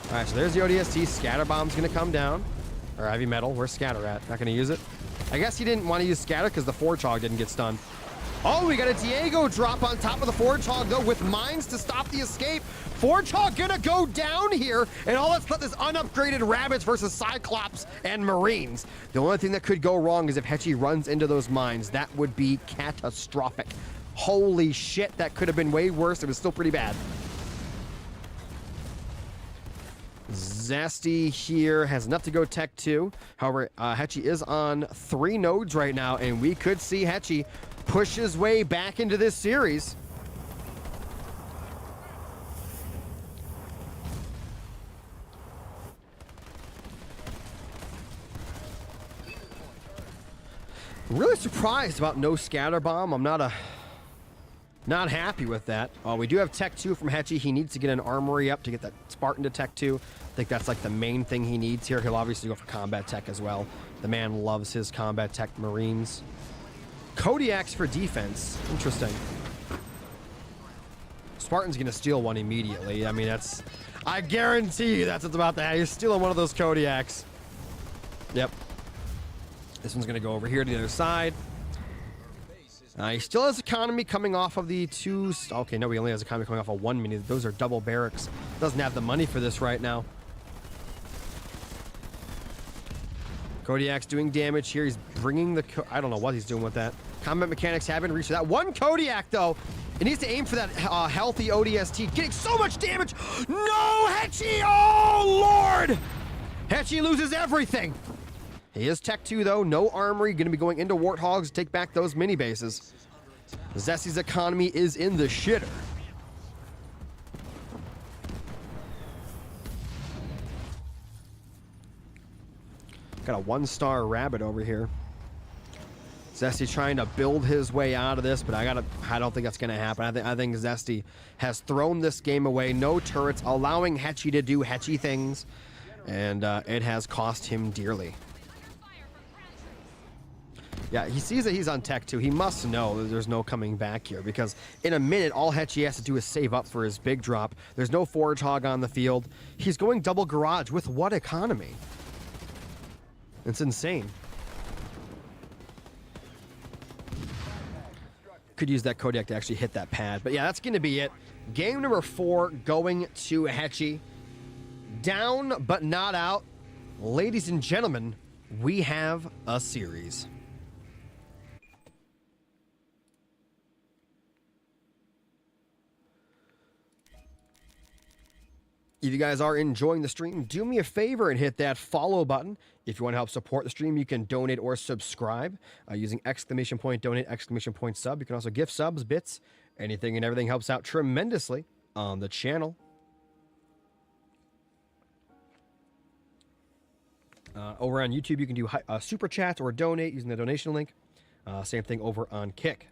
All right, so there's the ODST. Scatter bomb's gonna come down. Or heavy metal, where's scatter at? Not gonna use it. I guess he didn't want to use scatter because the Forge Hog didn't get stunned. Oh, we got a Diego drop on top of the Forge Hog, though, with mines to stop the escape. Forge Hog gonna go down here, and all that's left is unupgraded Rabbits versus Cyclops and Marines. The only thing that could go wrong is if Hechi runs into those mines. That would be catastrophic. Holy shit, that could have been way worse. It was still pretty bad. Zesty here has enough to go Tech 2. However, Hechi is on 3 nodes right now, and we could see Hechi push his way back into this series. Really surprised about no scatter bomb. I'm not happy with that. We do have Tech 2 from Hechi. He needs to get an armory up to get that Spartan to Tech 2. I think that's like the main thing he needs here. He'll obviously go for combat tech as well. The man loves his combat tech Marines. Kodiaks for defense. Interesting. Spartan's gonna steal one immediately. I mean, I guarantee you that's what's about to happen. He's stealing one of those Kodiaks. Yep. This one's gonna go over here to the other side. He still has economy coming off of the 2... Okay, no, he only has economy coming off of 1 mini. Those are double barracks. Doesn't have the money for this right now. Kodiak's doing damage here. He's bringing the... I don't know what he's doing with that. Combat mechanics haven't reached that. One Kodiak, though. It needs to aim for that healthy ODST. Getting so much damage. No, Hechi! Oh, Lord! Hechi loses everything. He is Tech 2, though. No armory. Going to be going into Warthogs to take back those mini bases. Zesty's economy is in the shitter. Got a 1-star Rabbit over here. Zesty trying to build his way out of this, but I don't think that's going to happen. I think Zesty has thrown this game away. No turrets, allowing Hechi to do Hechi things, and it has cost him dearly. Yeah, he sees that he's on Tech 2. He must know that there's no coming back here, because in a minute, all Hechi has to do is save up for his big drop. There's no Forge Hog on the field. He's going double garage with what economy? It's insane. Could use that Kodiak to actually hit that pad. But yeah, that's going to be it. Game number 4 going to Hechi. Down but not out. Ladies and gentlemen, we have a series. If you guys are enjoying the stream, do me a favor and hit that follow button. If you want to help support the stream, you can donate or subscribe using !donate, !sub. You can also gift subs, bits, anything and everything helps out tremendously on the channel. Over on YouTube, you can do super chats or donate using the donation link. Same thing over on Kick.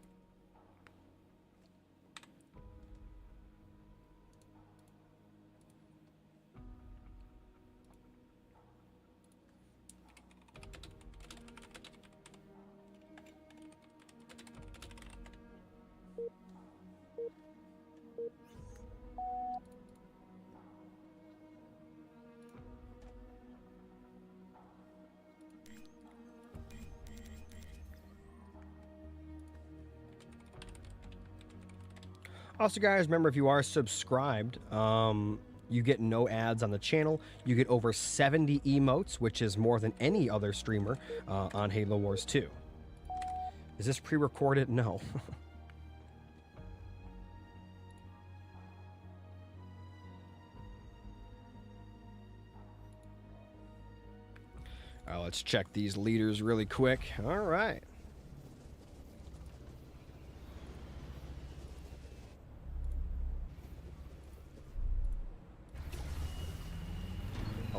Also, guys, remember, if you are subscribed, you get no ads on the channel. You get over 70 emotes, which is more than any other streamer on Halo Wars 2. Is this pre-recorded? No. Let's check these leaders really quick. All right.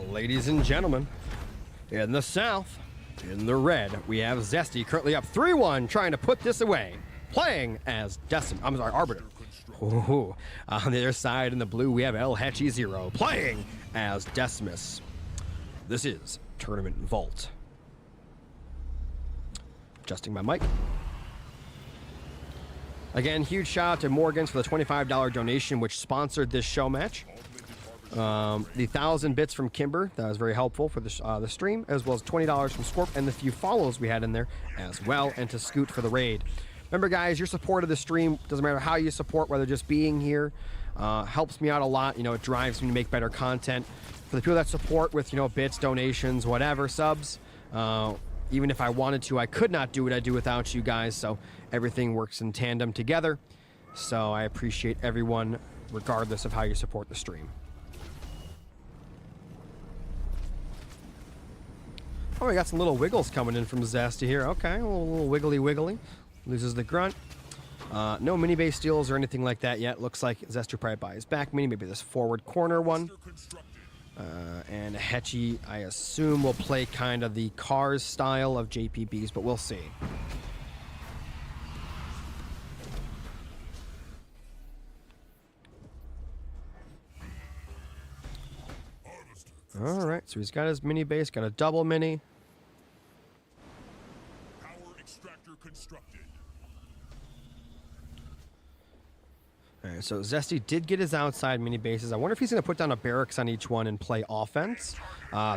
Ladies and gentlemen, in the south, in the red, we have Zesty currently up 3-1, trying to put this away, playing as Arbiter. Ooh. On the other side, in the blue, we have Hechi 0, playing as Decimus. This is Tournament Vault. Adjusting my mic. Again, huge shout out to Morgan's for the $25 donation, which sponsored this show match. The 1,000 bits from Kimber, that was very helpful for the stream, as well as $20 from Scorp and the few follows we had in there as well, and to Scoot for the raid. Remember, guys, your support of the stream, doesn't matter how you support, whether just being here, helps me out a lot. You know, it drives me to make better content. For the people that support with, you know, bits, donations, whatever, subs, even if I wanted to, I could not do what I do without you guys, so everything works in tandem together. So I appreciate everyone, regardless of how you support the stream. Oh, we got some little wiggles coming in from Zesty here. Okay, a little wiggly. Loses the grunt. No mini base steals or anything like that yet. Looks like Zesty probably buys back mini, maybe this forward corner one. And Hechi, I assume, will play kind of the Cars style of JPBs, but we'll see. All right, so he's got his mini base, got a double mini. Power extractor constructed. All right, so Zesty did get his outside mini bases. I wonder if he's going to put down a barracks on each one and play offense.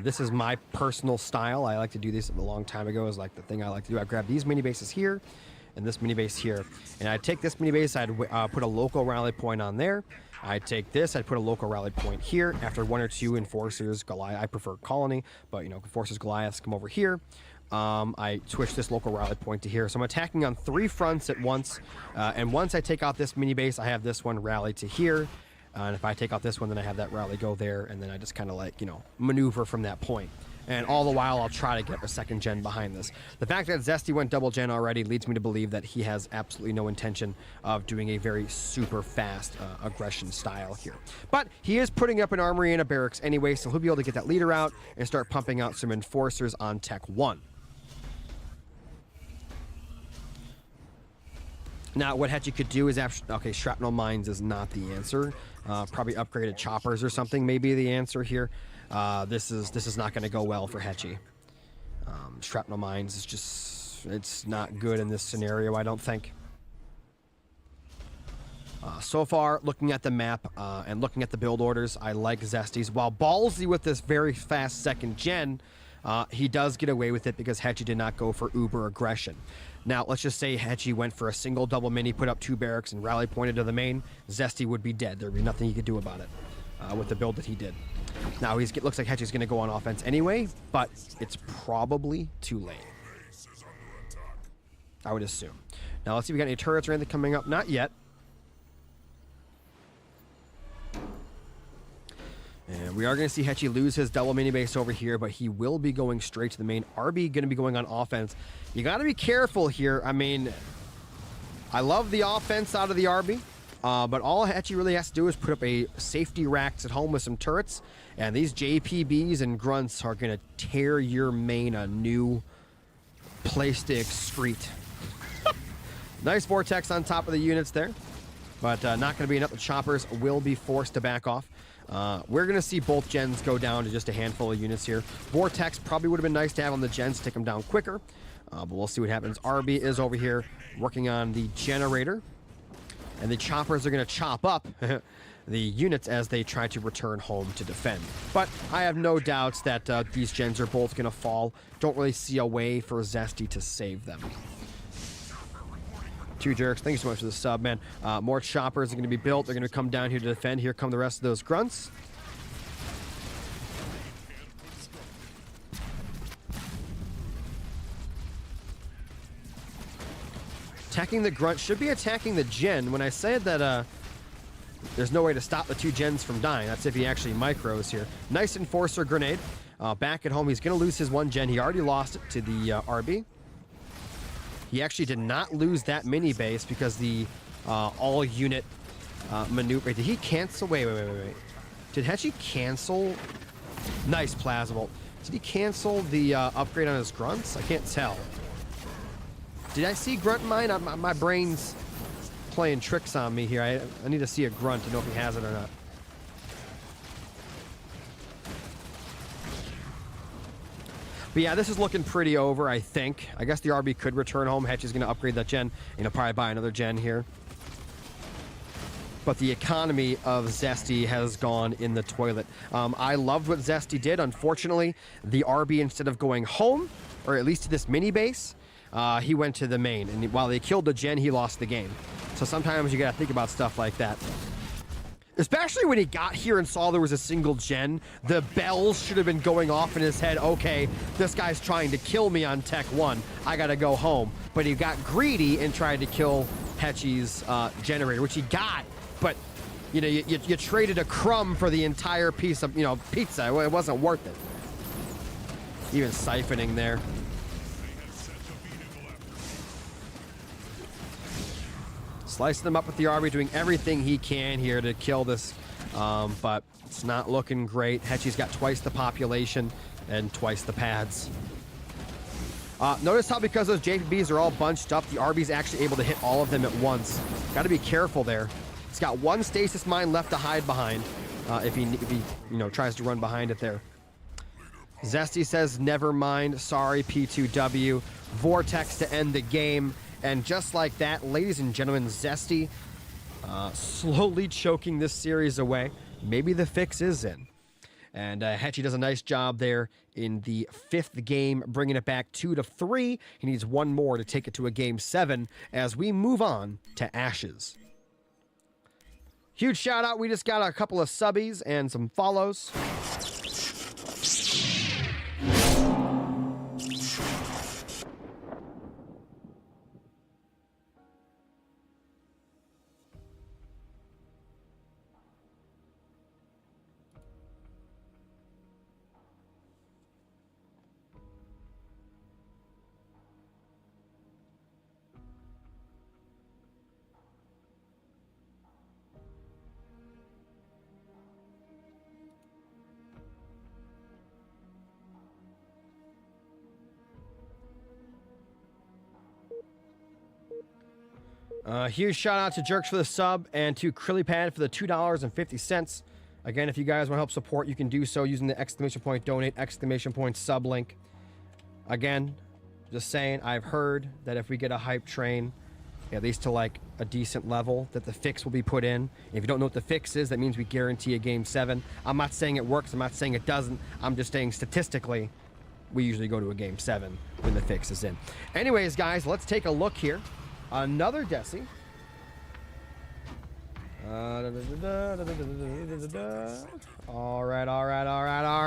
This is my personal style. I like to do this a long time ago. Is like the thing I like to do. I grab these mini bases here and this mini base here, and I'd take this mini base, I'd put a local rally point on there. I'd take this, I'd put a local rally point here. After 1 or 2 Enforcers, Goliath, I prefer Colony, but, you know, Enforcers, Goliaths come over here. I switch this local rally point to here. So I'm attacking on 3 fronts at once. And once I take out this mini base, I have this one rally to here. And if I take out this one, then I have that rally go there. And then I just kind of like, you know, maneuver from that point. And all the while, I'll try to get a second gen behind this. The fact that Zesty went double gen already leads me to believe that he has absolutely no intention of doing a very super fast aggression style here. But he is putting up an armory and a barracks anyway, so he'll be able to get that leader out and start pumping out some enforcers on Tech 1. Now, what Hechi could do is okay, shrapnel mines is not the answer. Probably upgraded choppers or something may be the answer here. This is not going to go well for Hechi. Shrapnel mines is just, it's not good in this scenario, I don't think. So far, looking at the map and looking at the build orders, I like Zesty's. While ballsy with this very fast second gen, he does get away with it because Hechi did not go for uber aggression. Now, let's just say Hechi went for a single double mini, put up 2 barracks, and rally pointed to the main. Zesty would be dead. There'd be nothing he could do about it. with the build that he did. Now looks like Hechi's going to go on offense anyway, but it's probably too late. I would assume. Now let's see if we got any turrets or anything coming up. Not yet. And we are going to see Hechi lose his double mini base over here, but he will be going straight to the main. RB going to be going on offense. You got to be careful here. I mean, I love the offense out of the RB, but all Hechi really has to do is put up a safety racks at home with some turrets, and these JPBs and grunts are going to tear your main a new place to excrete. Nice vortex on top of the units there, but not going to be enough. The choppers will be forced to back off. We're going to see both gens go down to just a handful of units here. Vortex probably would have been nice to have on the gens to take them down quicker, but we'll see what happens. RB is over here working on the generator, and the choppers are going to chop up the units as they try to return home to defend. But I have no doubts that these gens are both going to fall. Don't really see a way for Zesty to save them. Two Jerks, thank you so much for the sub, man. More choppers are going to be built. They're going to come down here to defend. Here come the rest of those grunts. Attacking the grunt should be attacking the gen. When I said that there's no way to stop the two gens from dying, that's if he actually micros here. Nice Enforcer grenade. Back at home, he's going to lose his one gen. He already lost it to the RB. He actually did not lose that mini base because the all unit maneuver. Did he cancel? Wait. Did Hechi cancel? Nice Plasma Bolt. Did he cancel the upgrade on his grunts? I can't tell. Did I see grunt in mine? My brain's playing tricks on me here. I need to see a grunt to know if he has it or not. But yeah, this is looking pretty over, I think. I guess the RB could return home. Hechi's going to upgrade that gen. And he'll probably buy another gen here. But the economy of Zesty has gone in the toilet. I loved what Zesty did. Unfortunately, the RB, instead of going home, or at least to this mini base, he went to the main. And while they killed the gen, he lost the game. So sometimes you got to think about stuff like that. Especially when he got here and saw there was a single gen, the bells should have been going off in his head. Okay, this guy's trying to kill me on Tech 1. I gotta go home. But he got greedy and tried to kill Hechi's generator, which he got. But, you know, you traded a crumb for the entire piece of, pizza. It wasn't worth it. Even siphoning there. Slicing them up with the RB, doing everything he can here to kill this, but it's not looking great. Hechi's got twice the population and twice the pads. Notice how because those JPBs are all bunched up, the RB's actually able to hit all of them at once. Got to be careful there. He's got one stasis mine left to hide behind if he tries to run behind it there. Zesty says, never mind, sorry P2W. Vortex to end the game. And just like that, ladies and gentlemen, Zesty slowly choking this series away. Maybe the fix is in. And Hechi does a nice job there in the 5th game, bringing it back 2-3. He needs one more to take it to a game 7 as we move on to Ashes. Huge shout out. We just got a couple of subbies and some follows. Huge shout out to Jerks for the sub and to Krillipad for the $2.50. Again, if you guys want to help support, you can do so using the !donate, !sub link. Again, just saying, I've heard that if we get a hype train, at least to like a decent level, that the fix will be put in. If you don't know what the fix is, that means we guarantee a game 7. I'm not saying it works. I'm not saying it doesn't. I'm just saying statistically, we usually go to a game 7 when the fix is in. Anyways, guys, let's take a look here. Another Desi. All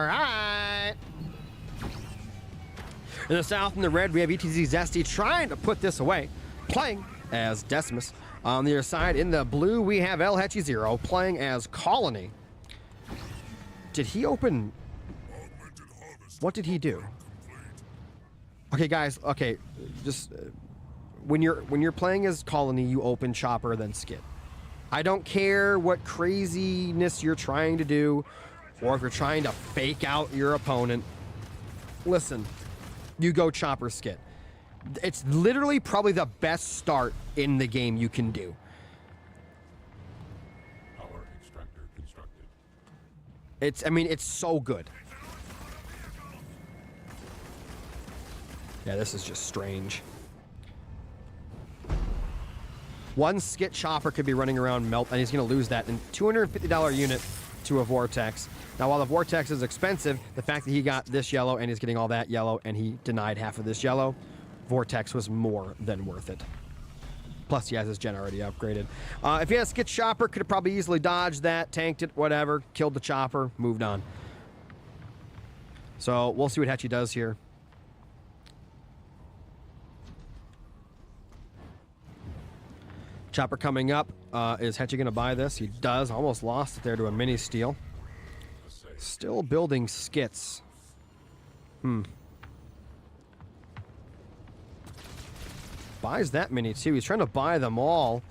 right. In the south and the red, we have ETZ Zesty trying to put this away, playing as Decimus. On the other side, in the blue, we have Hechi 0 playing as Colony. Did he open? What did he do? Okay, guys. Okay, just when you're playing as Colony, you open Chopper then Skid. I don't care what craziness you're trying to do, or if you're trying to fake out your opponent. Listen, you go Chopper Skid. It's literally probably the best start in the game you can do. Power extractor constructed. It's so good. Yeah, this is just strange. One Skit Chopper could be running around Melt, and he's going to lose that. And $250 unit to a Vortex. Now, while the Vortex is expensive, the fact that he got this yellow and he's getting all that yellow and he denied half of this yellow, Vortex was more than worth it. Plus, he has his gen already upgraded. If he had a Skit Chopper, could have probably easily dodged that, tanked it, whatever, killed the Chopper, moved on. So, we'll see what Hechi does here. Chopper coming up. Is Hechi going to buy this? He does. Almost lost it there to a mini steal. Still building skits. Buys that mini too. He's trying to buy them all.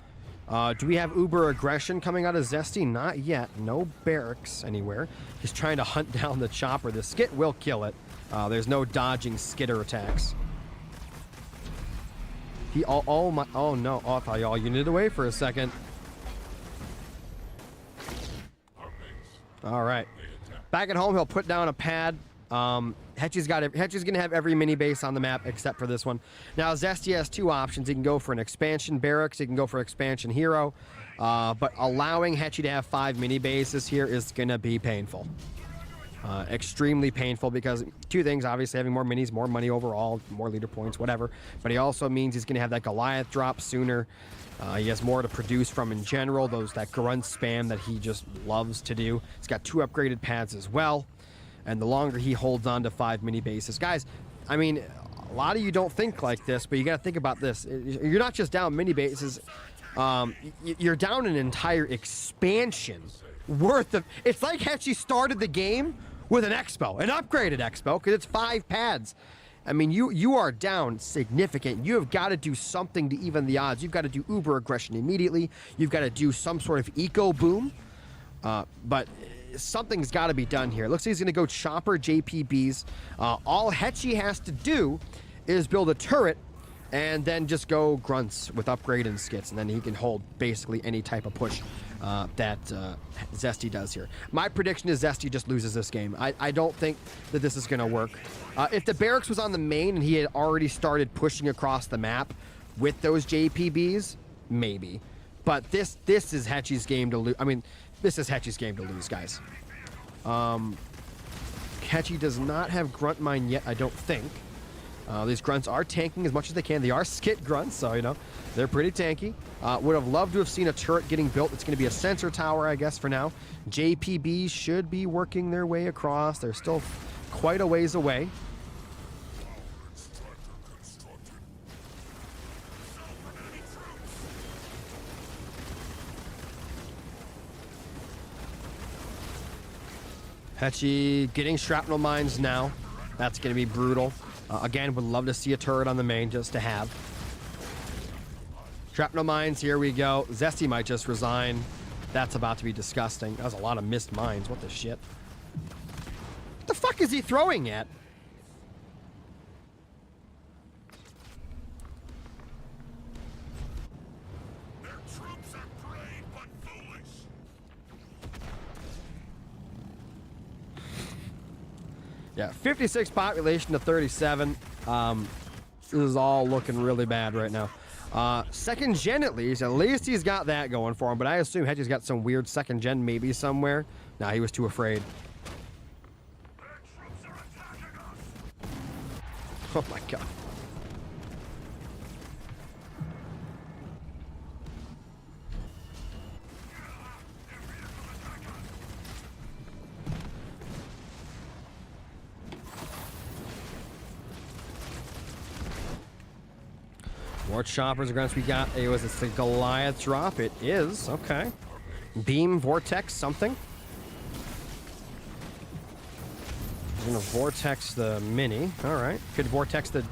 Do we have Uber Aggression coming out of Zesty? Not yet. No barracks anywhere. He's trying to hunt down the Chopper. The Skit will kill it. There's no dodging Skitter attacks. Oh no. Oh, I thought y'all united away for a second. All right. Back at home, he'll put down a pad. Hechi's going to have every mini base on the map except for this one. Now, Zesty has two options. He can go for an expansion barracks. He can go for expansion hero. But allowing Hechi to have 5 mini bases here is going to be painful. Extremely painful because two things, obviously having more minis, more money overall, more leader points, whatever. But he also means he's going to have that Goliath drop sooner. He has more to produce from in general, that grunt spam that he just loves to do. He's got 2 upgraded pads as well. And the longer he holds on to 5 mini bases. Guys, I mean, a lot of you don't think like this, but you got to think about this. You're not just down mini bases. You're down an entire expansion worth of... It's like Hechi started the game with an Expo, an upgraded Expo, because it's 5 pads. I mean, you are down significant. You have got to do something to even the odds. You've got to do Uber Aggression immediately. You've got to do some sort of Eco Boom. But something's got to be done here. It looks like he's going to go Chopper JPBs. All Hechi has to do is build a turret and then just go Grunts with upgrade and skits, and then he can hold basically any type of push that Zesty does here. My prediction is Zesty just loses this game. I don't think that this is going to work. If the barracks was on the main and he had already started pushing across the map with those JPBs, maybe. But this is Hechi's game to lose. I mean, this is Hechi's game to lose, guys. Hechi does not have Grunt Mine yet, I don't think. These grunts are tanking as much as they can. They are skit grunts, so, you know, they're pretty tanky. Would have loved to have seen a turret getting built. It's going to be a sensor tower, I guess, for now. JPBs should be working their way across. They're still quite a ways away. Hechi getting shrapnel mines now. That's going to be brutal. Again, would love to see a turret on the main just to have. Shrapnel mines, here we go. Zesty might just resign. That's about to be disgusting. That was a lot of missed mines. What the shit? What the fuck is he throwing at? Their troops are brave but foolish. Yeah, 56 population to 37. This is all looking really bad right now. Second gen at least he's got that going for him, but I assume Hechi's got some weird second gen maybe somewhere. Nah, he was too afraid. Their troops are attacking us. Oh my god. More choppers and grunts. We got a, was it the Goliath drop? It is. Okay. Beam, vortex, something. We're gonna vortex the mini. All right. Could vortex the...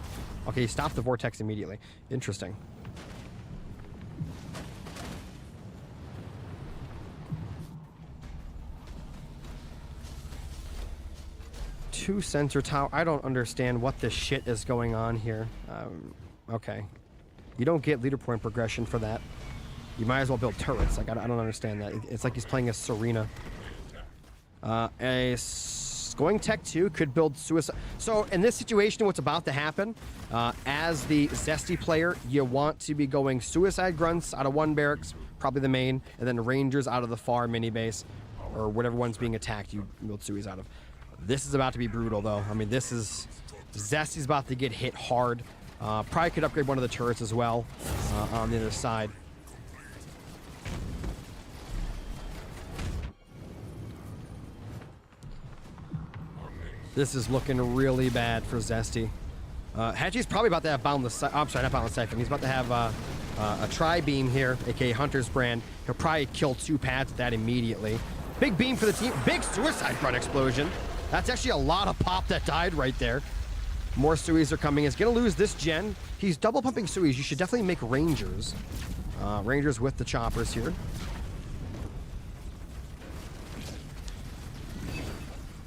Okay, stop the vortex immediately. Interesting. Two sensor tower. I don't understand what this shit is going on here. Okay. You don't get leader point progression for that. You might as well build turrets. Like, I don't understand that. It's like he's playing a Serena. Going Tech 2 could build suicide. So in this situation, what's about to happen, as the Zesty player, you want to be going suicide grunts out of one barracks, probably the main, and then rangers out of the far mini base, or whatever one's being attacked, you build suies out of. This is about to be brutal, though. I mean, this is... Zesty's about to get hit hard. Probably could upgrade one of the turrets as well on the other side. This is looking really bad for Zesty. Hechi's probably about to have Boundless Sight. Oh, I'm sorry, not Boundless Sight. He's about to have a Tri-Beam here, aka Hunter's Brand. He'll probably kill 2 pads with that immediately. Big beam for the team. Big suicide grunt explosion. That's actually a lot of pop that died right there. More Suies are coming. He's going to lose this gen. He's double pumping Suies. You should definitely make Rangers. Rangers with the choppers here.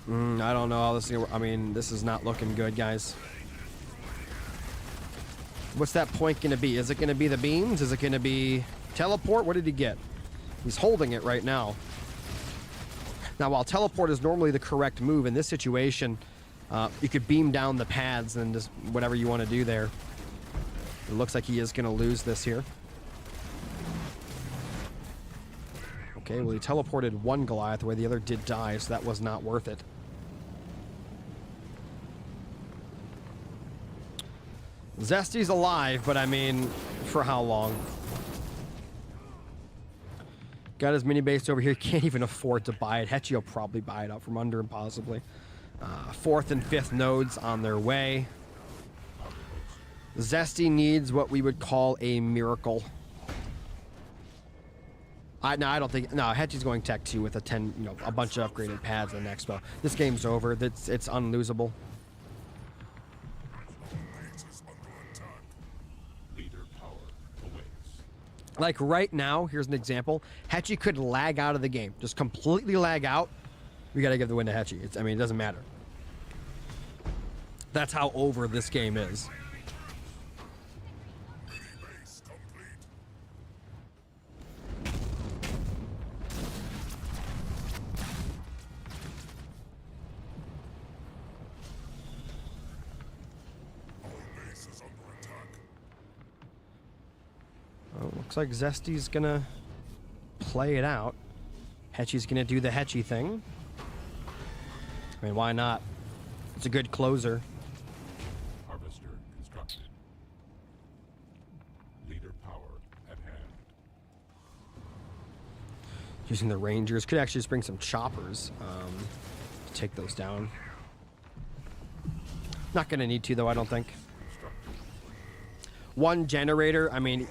I don't know how this is gonna, I mean, this is not looking good, guys. What's that point going to be? Is it going to be the beams? Is it going to be teleport? What did he get? He's holding it right now. Now, while teleport is normally the correct move, in this situation, you could beam down the pads and just whatever you want to do there. It looks like he is going to lose this here. Okay, well, he teleported one Goliath where the other did die, so that was not worth it. Zesty's alive, but I mean, for how long? Got his mini base over here. Can't even afford to buy it. Hechi will probably buy it out from under him, possibly. 4th and 5th nodes on their way. Zesty needs what we would call a miracle. No, I don't think. No, Hechi's going Tech 2 with a 10, a bunch of upgraded pads in the next spell. This game's over. It's unlosable. Like right now, here's an example. Hechi could lag out of the game. Just completely lag out. We got to give the win to Hechi. I mean, it doesn't matter. That's how over this game is. Well, looks like Zesty's gonna play it out. Hechi's gonna do the Hechi thing. I mean, why not? It's a good closer. Harvester constructed. Leader power at hand. Using the Rangers. Could actually just bring some choppers to take those down. Not gonna need to, though, I don't think. One generator, I mean,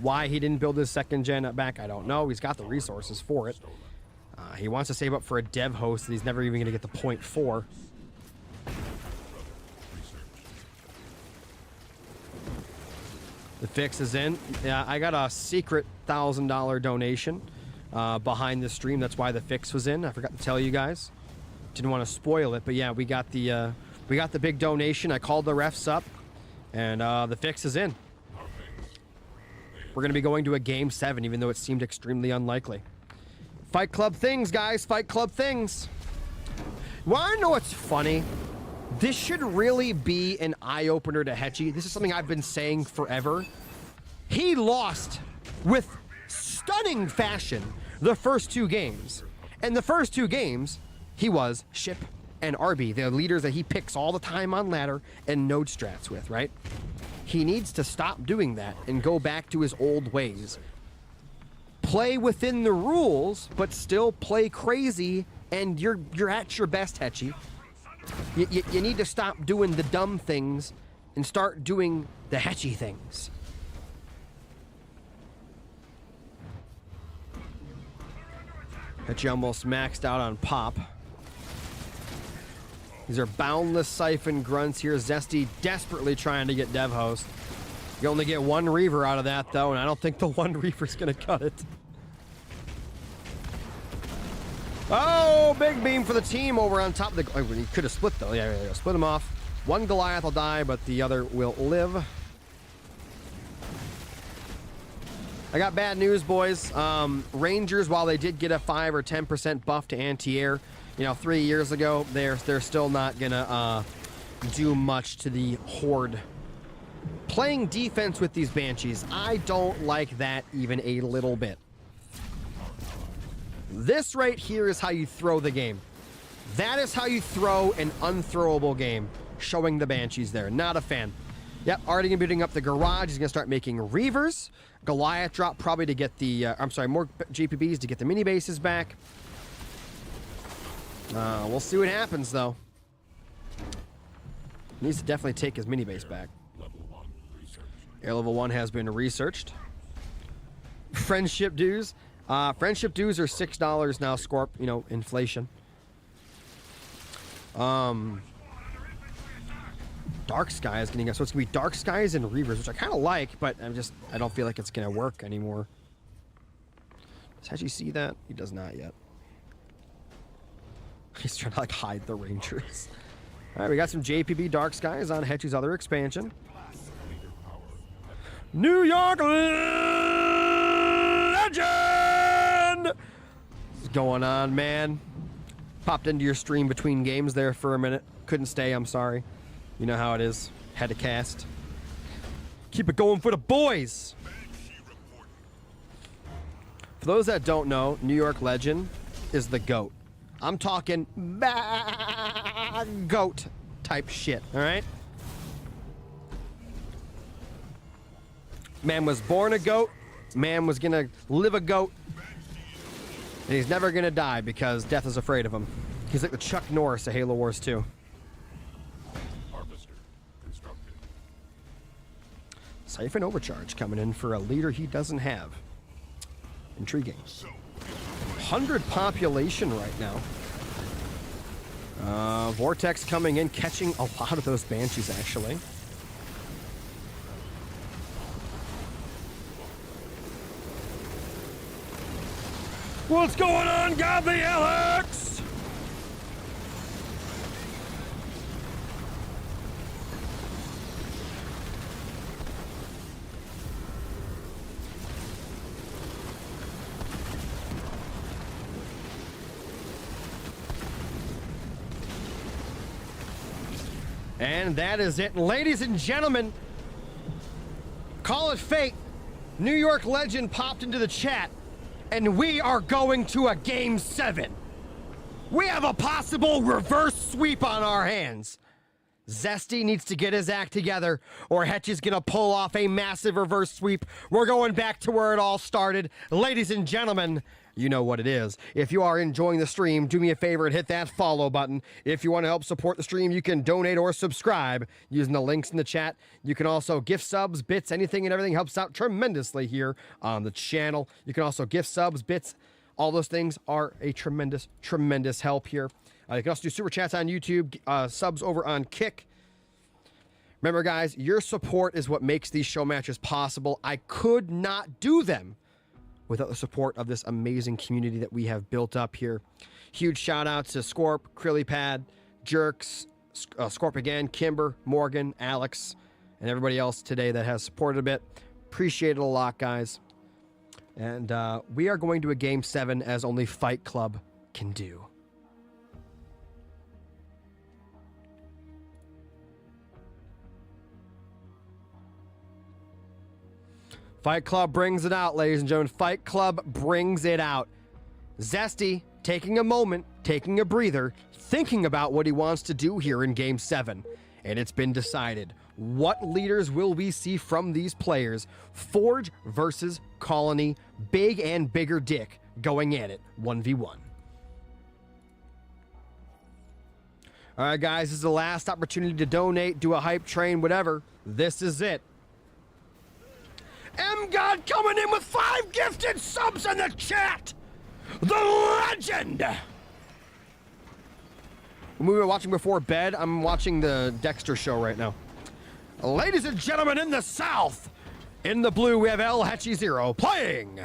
why he didn't build his 2nd gen back, I don't know. He's got the resources for it. He wants to save up for a dev host that he's never even going to get the point for. The fix is in. Yeah, I got a secret $1,000 donation behind the stream. That's why the fix was in. I forgot to tell you guys. Didn't want to spoil it, but yeah, we got the big donation. I called the refs up. And the fix is in. We're going to be going to a Game 7, even though it seemed extremely unlikely. Fight Club things, guys. Fight Club things. Want to know what's funny? This should really be an eye-opener to Hechi. This is something I've been saying forever. He lost with stunning fashion the first 2 games. And the first 2 games, he was Ship and RB, the leaders that he picks all the time on ladder and node strats with, right? He needs to stop doing that and go back to his old ways. Play within the rules, but still play crazy, and you're at your best, Hechi. You need to stop doing the dumb things and start doing the Hechi things. Hechi almost maxed out on pop. These are boundless siphon grunts here. Zesty desperately trying to get dev host. You only get one Reaver out of that, though, and I don't think the one Reaver's going to cut it. Oh, big beam for the team over on top of the... Oh, he could have split, though. Yeah, split him off. One Goliath will die, but the other will live. I got bad news, boys. Rangers, while they did get a 5 or 10% buff to anti-air, 3 years ago, they're still not gonna do much to the Horde. Playing defense with these Banshees, I don't like that even a little bit. This right here is how you throw the game. That is how you throw an unthrowable game. Showing the Banshees there. Not a fan. Yep, already gonna be building up the garage. He's gonna start making Reavers. Goliath drop probably to get the, more JPBs to get the mini bases back. We'll see what happens, though. Needs to definitely take his mini base back. Air level 1 has been researched. Friendship dues. Friendship dues are $6 now, Scorp, inflation. Dark Sky is getting us, so it's gonna be Dark Skies and Reavers, which I kind of like, but I don't feel like it's gonna work anymore. Does Hechi see that? He does not yet. He's trying to like hide the Rangers. All right, we got some JPB Dark Skies on Hechi's other expansion. New York Legend! What's going on, man? Popped into your stream between games there for a minute. Couldn't stay, I'm sorry. You know how it is. Had to cast. Keep it going for the boys! For those that don't know, New York Legend is the GOAT. I'm talking GOAT type shit, alright? Man was born a GOAT. Man was gonna live a GOAT. And he's never gonna die because death is afraid of him. He's like the Chuck Norris of Halo Wars 2. Siphon Overcharge coming in for a leader he doesn't have. Intriguing. 100 population right now. Vortex coming in, catching a lot of those Banshees, actually. What's going on, Godly Alex? And that is it. Ladies and gentlemen, call it fate. New York Legend popped into the chat, and we are going to a Game 7. We have a possible reverse sweep on our hands. Zesty needs to get his act together, or Hechi's gonna pull off a massive reverse sweep. We're going back to where it all started. Ladies and gentlemen, you know what it is. If you are enjoying the stream, do me a favor and hit that follow button. If you want to help support the stream, you can donate or subscribe using the links in the chat. You can also gift subs, bits, anything and everything helps out tremendously here on the channel. You can also gift subs, bits. All those things are a tremendous, tremendous help here. You can also do super chats on YouTube, subs over on Kick. Remember, guys, your support is what makes these show matches possible. I could not do them without the support of this amazing community that we have built up here. Huge shout out to Scorp, Krillipad, Jerks, Scorp again, Kimber, Morgan, Alex, and everybody else today that has supported a bit. Appreciate it a lot, guys. And we are going to a Game 7 as only Fight Club can do. Fight Club brings it out, ladies and gentlemen. Fight Club brings it out. Zesty taking a moment, taking a breather, thinking about what he wants to do here in Game 7. And it's been decided. What leaders will we see from these players? Forge versus Colony. Big and bigger dick going at it. 1v1. All right, guys. This is the last opportunity to donate, do a hype train, whatever. This is it. M God coming in with 5 gifted subs in the chat. the legend. When we were watching before bed, I'm watching the Dexter show right now. Ladies and gentlemen, in the South, in the blue, we have Hechi 0 playing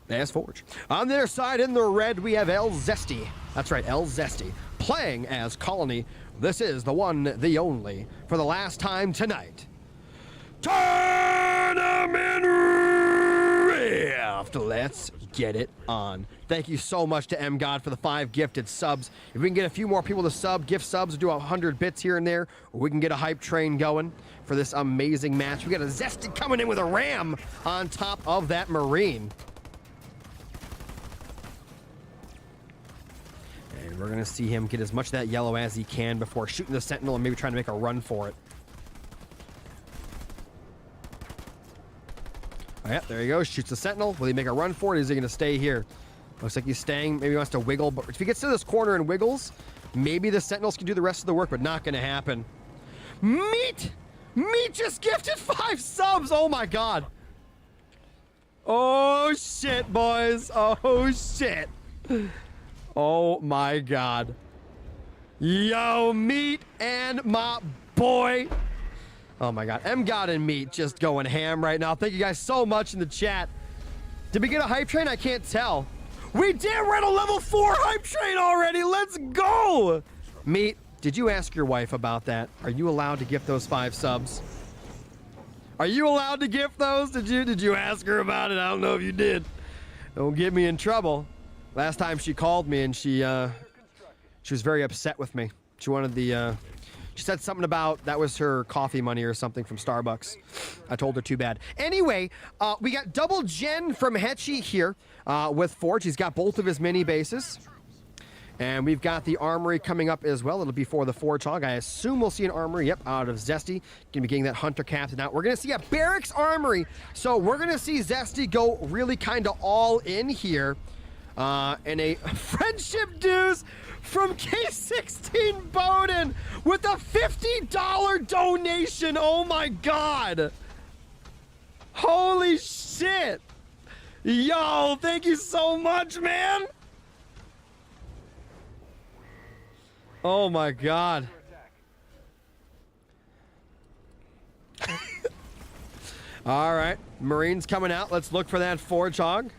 as Forge. On their side, in the red, we have Zesty. That's right, Zesty playing as Colony. This is the one, the only, for the last time tonight. Tournament Rift. Let's get it on. Thank you so much to M God for the 5 gifted subs. If we can get a few more people to sub, gift subs, do 100 bits here and there, we can get a hype train going for this amazing match. We got a Zesty coming in with a ram on top of that Marine. And we're going to see him get as much of that yellow as he can before shooting the Sentinel and maybe trying to make a run for it. Oh, yeah, there he goes. Shoots the Sentinel. Will he make a run for it? Is he going to stay here? Looks like he's staying. Maybe he wants to wiggle. But if he gets to this corner and wiggles, maybe the Sentinels can do the rest of the work, but not going to happen. Meat! Meat just gifted 5 subs! Oh, my God. Oh, shit, boys. Oh, shit. Oh, my God. Yo, Meat and my boy. Oh my God, M God and Meat just going ham right now. Thank you guys so much in the chat. Did we get a hype train? I can't tell. We did, we're at a level 4 hype train already. Let's go. Meat, did you ask your wife about that? Are you allowed to gift those 5 subs? Are you allowed to gift those? Did you ask her about it? I don't know if you did. Don't get me in trouble. Last time she called me and she was very upset with me. She wanted the, she said something about that was her coffee money or something from Starbucks. I told her too bad. Anyway, we got double gen from Hechi here with Forge. He's got both of his mini bases. And we've got the armory coming up as well. It'll be for the Forge Hog. I assume we'll see an armory, yep, out of Zesty. Gonna be getting that Hunter Captain out. We're gonna see a Barracks armory. So we're gonna see Zesty go really kind of all in here. And a friendship dues from K16 Bowden with a $50 donation. Oh my God. Holy shit. Yo, thank you so much, man. Oh my God. All right, Marines coming out. Let's look for that Forge Hog.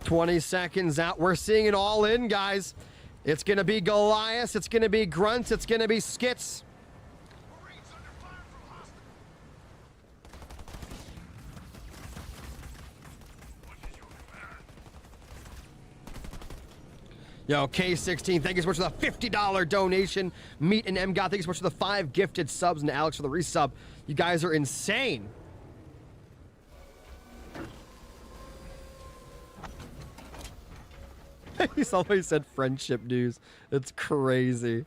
20 seconds out. We're seeing it all in, guys. It's going to be Goliath. It's going to be Grunts. It's going to be Skits. Yo, K16, thank you so much for the $50 donation. Meat and M God, thank you so much for the 5 gifted subs, and Alex for the resub. You guys are insane. He's always said friendship dues. It's crazy.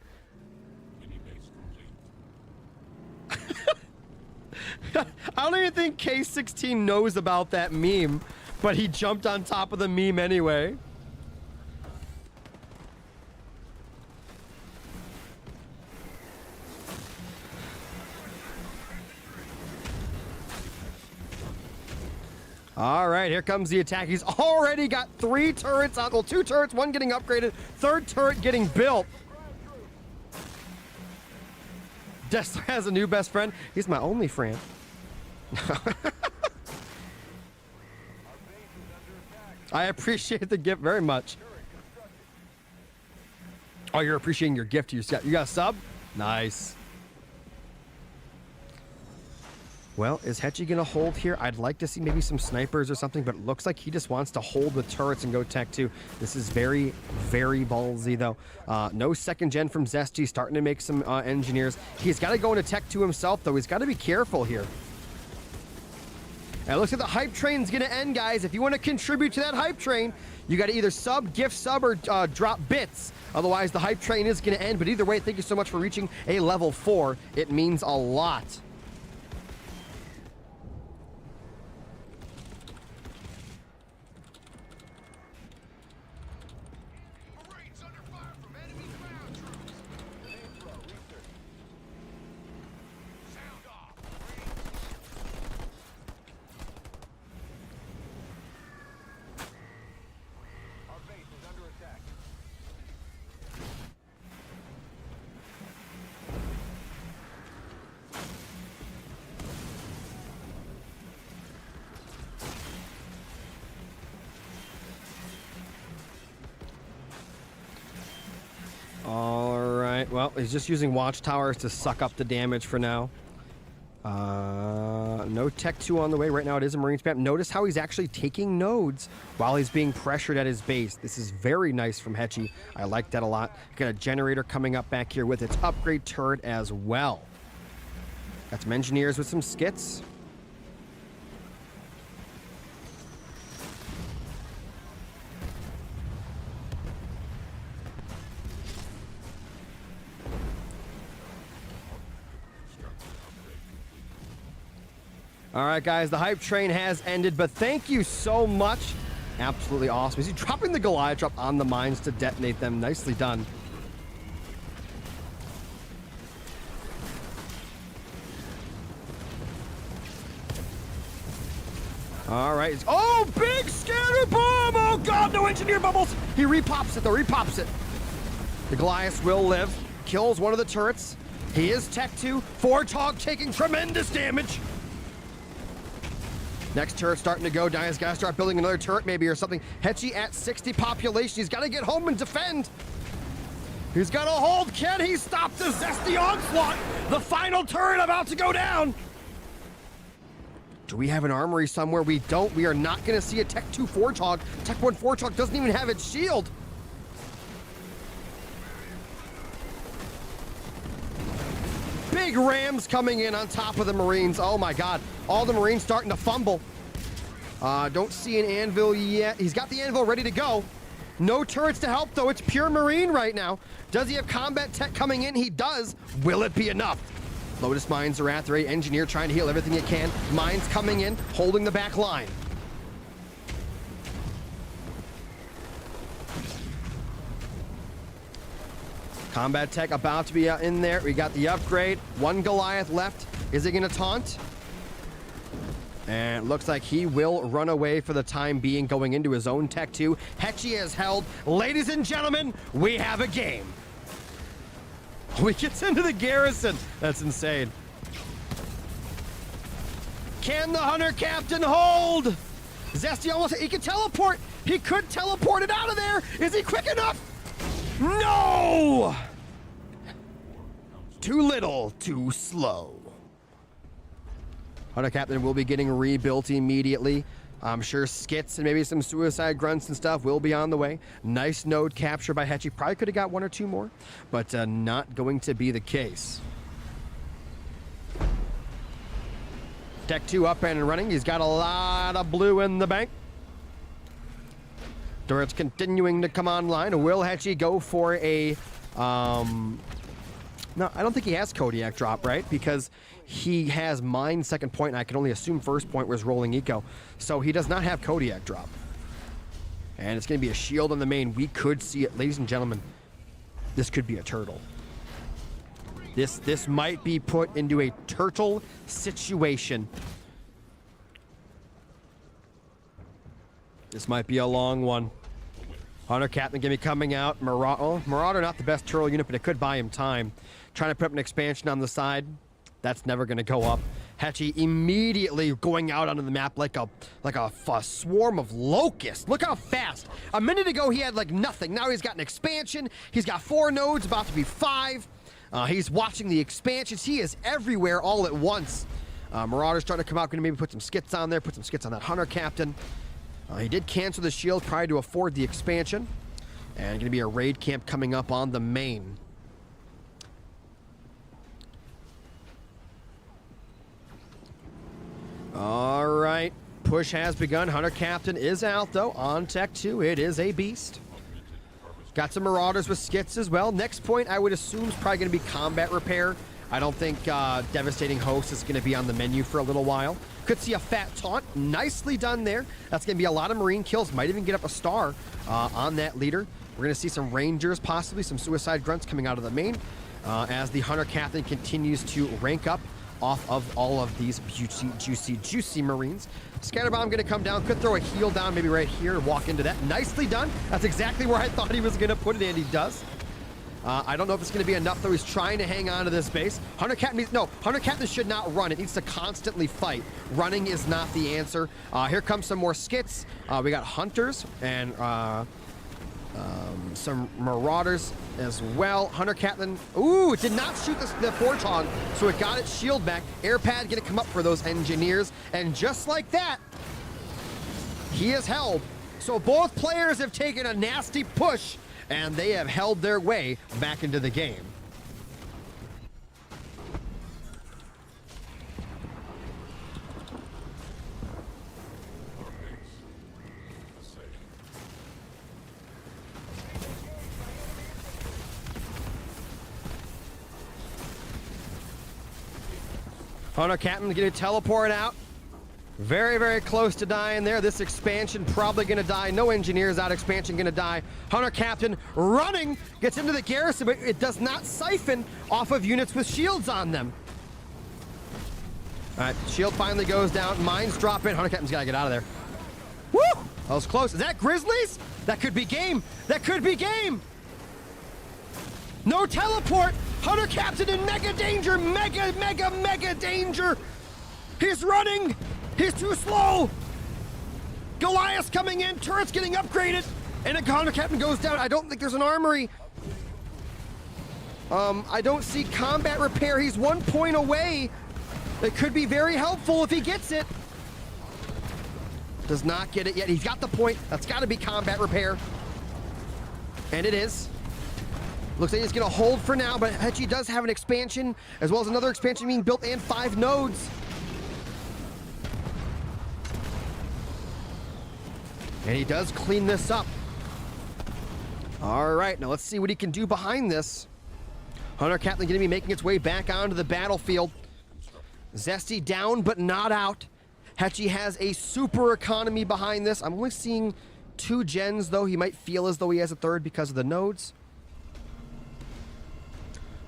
I don't even think K16 knows about that meme, but he jumped on top of the meme anyway. All right, here comes the attack. He's already got 3 turrets out. Well, 2 turrets, 1 getting upgraded, 3rd turret getting built. Destler has a new best friend. He's my only friend. I appreciate the gift very much. Oh, you're appreciating your gift. You got a sub? Nice. Well, is Hechi going to hold here? I'd like to see maybe some snipers or something, but it looks like he just wants to hold the turrets and go tech 2. This is very, very ballsy, though. No 2nd gen from Zesty, starting to make some engineers. He's got to go into tech 2 himself, though. He's got to be careful here. And it looks like the hype train's going to end, guys. If you want to contribute to that hype train, you got to either sub, gift sub, or drop bits. Otherwise, the hype train is going to end. But either way, thank you so much for reaching a level 4. It means a lot. right, well, he's just using watchtowers to suck up the damage for now. No Tech 2 on the way. Right now it is a Marine spam. Notice how he's actually taking nodes while he's being pressured at his base. This is very nice from Hechi. I like that a lot. Got a generator coming up back here with its upgrade turret as well. Got some engineers with some skits. All right, guys, the hype train has ended, but thank you so much. Absolutely awesome. Is he dropping the Goliath drop on the mines to detonate them? Nicely done. All right. Oh, big scatter bomb! Oh, God, no engineer bubbles. He repops it, though. Repops it. The Goliath will live. Kills one of the turrets. He is Tech 2. Fortog taking tremendous damage. Next turret starting to go down. He's got to start building another turret maybe or something. Hechi at 60 population. He's got to get home and defend. He's got to hold. Can he stop the Zesty onslaught? The final turret about to go down. Do we have an armory somewhere? We don't. We are not going to see a Tech 2 Fortog. Tech 1 Fortog doesn't even have its shield. Big rams coming in on top of the Marines. Oh my God. All the Marines starting to fumble. Don't see an anvil yet. He's got the anvil ready to go. No turrets to help though. It's pure Marine right now. Does he have combat tech coming in? He does. Will it be enough? Lotus mines are at the ready. Engineer trying to heal everything he can. Mines coming in, holding the back line. Combat tech about to be in there. We got the upgrade. One Goliath left. Is he going to taunt? And it looks like he will run away for the time being, going into his own Tech 2. Hechi has held. Ladies and gentlemen, we have a game. We get into the garrison. That's insane. Can the Hunter Captain hold? Zesty almost, he can teleport. He could teleport it out of there. Is he quick enough? No! Too little, too slow. Hunter Captain will be getting rebuilt immediately. I'm sure skits and maybe some suicide grunts and stuff will be on the way. Nice node capture by Hechi. Probably could have got one or two more, but not going to be the case. Tech 2 up and running. He's got a lot of blue in the bank. Turrets continuing to come online. Will Hechi go for a... No, I don't think he has Kodiak drop, right? Because he has mine second point, and I can only assume first point was rolling eco. So he does not have Kodiak drop. And it's going to be a shield on the main. We could see it. Ladies and gentlemen, this could be a turtle. This might be put into a turtle situation. This might be a long one. Hunter Captain going to be coming out. Marauder not the best turtle unit, but it could buy him time. Trying to put up an expansion on the side. That's never going to go up. Hechi immediately going out onto the map like a swarm of locusts. Look how fast. A minute ago he had like nothing. Now he's got an expansion. He's got 4 nodes, about to be 5. He's watching the expansions. He is everywhere all at once. Marauder's starting to come out. Going to maybe put some skits on there. Put some skits on that Hunter Captain. He did cancel the shield prior to afford the expansion. And going to be a raid camp coming up on the main. All right. Push has begun. Hunter Captain is out, though, on Tech 2. It is a beast. Got some Marauders with skits as well. Next point, I would assume, is probably going to be combat repair. I don't think Devastating Host is going to be on the menu for a little while. Could see a fat taunt. Nicely done there. That's going to be a lot of Marine kills. Might even get up a star on that leader. We're going to see some Rangers, possibly some Suicide Grunts coming out of the main as the Hunter Captain continues to rank up off of all of these juicy Marines. Scatterbomb going to come down. Could throw a heal down maybe right here and walk into that. Nicely done. That's exactly where I thought he was going to put it, and he does. I don't know if it's going to be enough, though. He's trying to hang on to this base. Hunter Captain should not run. It needs to constantly fight. Running is not the answer. Here comes some more skits. We got Hunters, and Some Marauders as well. Hunter Captain, ooh, it did not shoot the Forge Hog, so it got its shield back. Airpad gonna come up for those engineers, and just like that, he is held. So both players have taken a nasty push, and they have held their way back into the game. Hunter Captain gonna teleport out. Very, very close to dying there. This expansion probably gonna die. No engineers out, expansion gonna die. Hunter Captain running, gets into the garrison, but it does not siphon off of units with shields on them. All right, shield finally goes down. Mines drop in. Hunter Captain's gotta get out of there. Woo! That was close. Is that Grizzlies? That could be game. That could be game. No teleport. Hunter Captain in mega danger. Mega danger. He's running. He's too slow. Goliath coming in. Turret's getting upgraded. And a Hunter Captain goes down. I don't think there's an armory. I don't see combat repair. He's 1 point away. It could be very helpful if he gets it. Does not get it yet. He's got the point. That's got to be combat repair. And it is. Looks like he's going to hold for now, but Hechi does have an expansion, as well as another expansion being built and 5 nodes. And he does clean this up. All right, now let's see what he can do behind this. Hunter Captain going to be making its way back onto the battlefield. Zesty down, but not out. Hechi has a super economy behind this. I'm only seeing 2 gens, though. He might feel as though he has a third because of the nodes.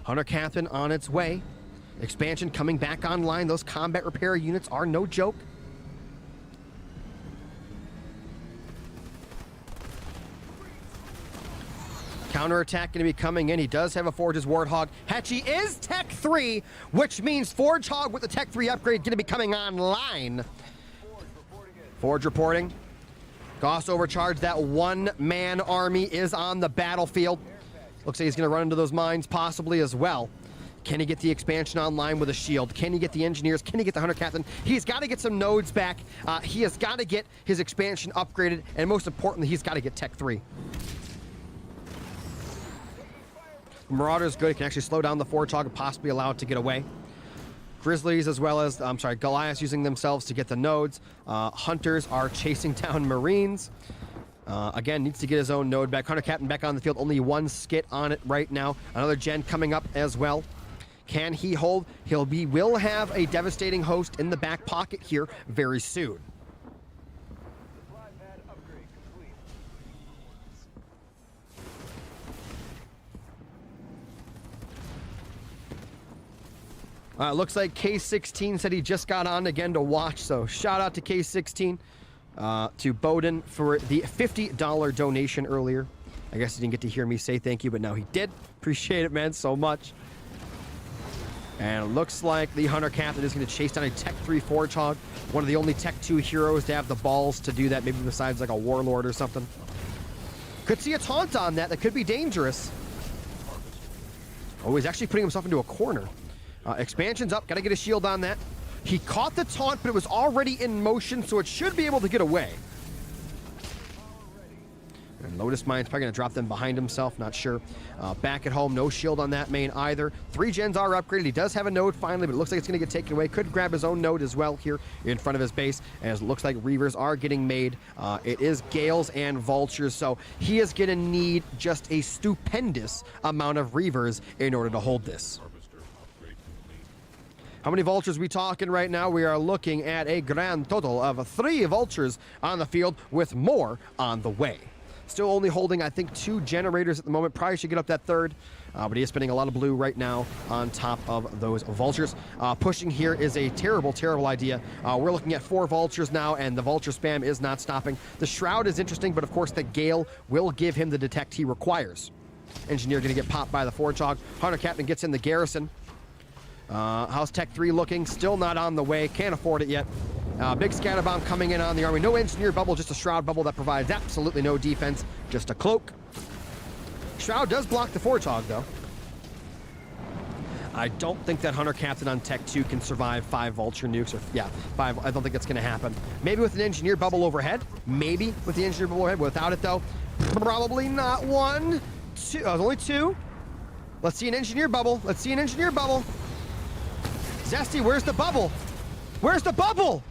Hunter Captain on its way. Expansion coming back online. Those combat repair units are no joke. Counterattack going to be coming in. He does have a Forge's Warthog. Hechi is Tech 3, which means Forge Hog with the Tech 3 upgrade going to be coming online. Forge reporting. Goss overcharge. That 1-man army is on the battlefield. Looks like he's going to run into those mines possibly as well. Can he get the expansion online with a shield? Can he get the engineers? Can he get the Hunter Captain? He's got to get some nodes back. He has got to get his expansion upgraded, and most importantly, he's got to get Tech 3. Marauder is good. He can actually slow down the Forge Hog and possibly allow it to get away. Grizzlies as well as, Goliaths using themselves to get the nodes. Hunters are chasing down Marines. Again, needs to get his own node back. Hunter Captain back on the field. Only 1 skit on it right now. Another gen coming up as well. Can he hold? Will have a devastating host in the back pocket here very soon. Looks like K16 said he just got on again to watch, so shout out to K16, to Bowden for the $50 donation earlier. I guess he didn't get to hear me say thank you, but now he did. Appreciate it, man, so much. And it looks like the Hunter Captain is going to chase down a Tech 3 Forge Hog, one of the only Tech 2 heroes to have the balls to do that, maybe besides like a Warlord or something. Could see a taunt on that. That could be dangerous. Oh, he's actually putting himself into a corner. Expansion's up. Got to get a shield on that. He caught the taunt, but it was already in motion, so it should be able to get away. And Lotus Mine's probably going to drop them behind himself. Not sure. Back at home, no shield on that main either. 3 gens are upgraded. He does have a node finally, but it looks like it's going to get taken away. Could grab his own node as well here in front of his base, as it looks like Reavers are getting made. It is Gales and Vultures, so he is going to need just a stupendous amount of Reavers in order to hold this. How many Vultures are we talking right now? We are looking at a grand total of 3 Vultures on the field with more on the way. Still only holding, I think, 2 generators at the moment. Probably should get up that 3rd, but he is spending a lot of blue right now on top of those Vultures. Pushing here is a terrible, terrible idea. We're looking at 4 Vultures now, and the Vulture spam is not stopping. The Shroud is interesting, but of course the Gale will give him the detect he requires. Engineer going to get popped by the Forge Hog. Hunter Captain gets in the garrison. How's Tech 3 looking? Still not on the way. Can't afford it yet. Big scatter bomb coming in on the army. No engineer bubble, just a shroud bubble that provides absolutely no defense. Just a cloak. Shroud does block the Forge-Hog, though. I don't think that Hunter Captain on Tech 2 can survive 5 Vulture nukes, or, yeah, 5. I don't think that's going to happen. Maybe with an Engineer Bubble overhead. Maybe with the Engineer Bubble overhead. Without it, though, probably not. 1, 2. Only 2. Let's see an Engineer Bubble. Let's see an Engineer Bubble. Zesty, where's the bubble? Where's the bubble?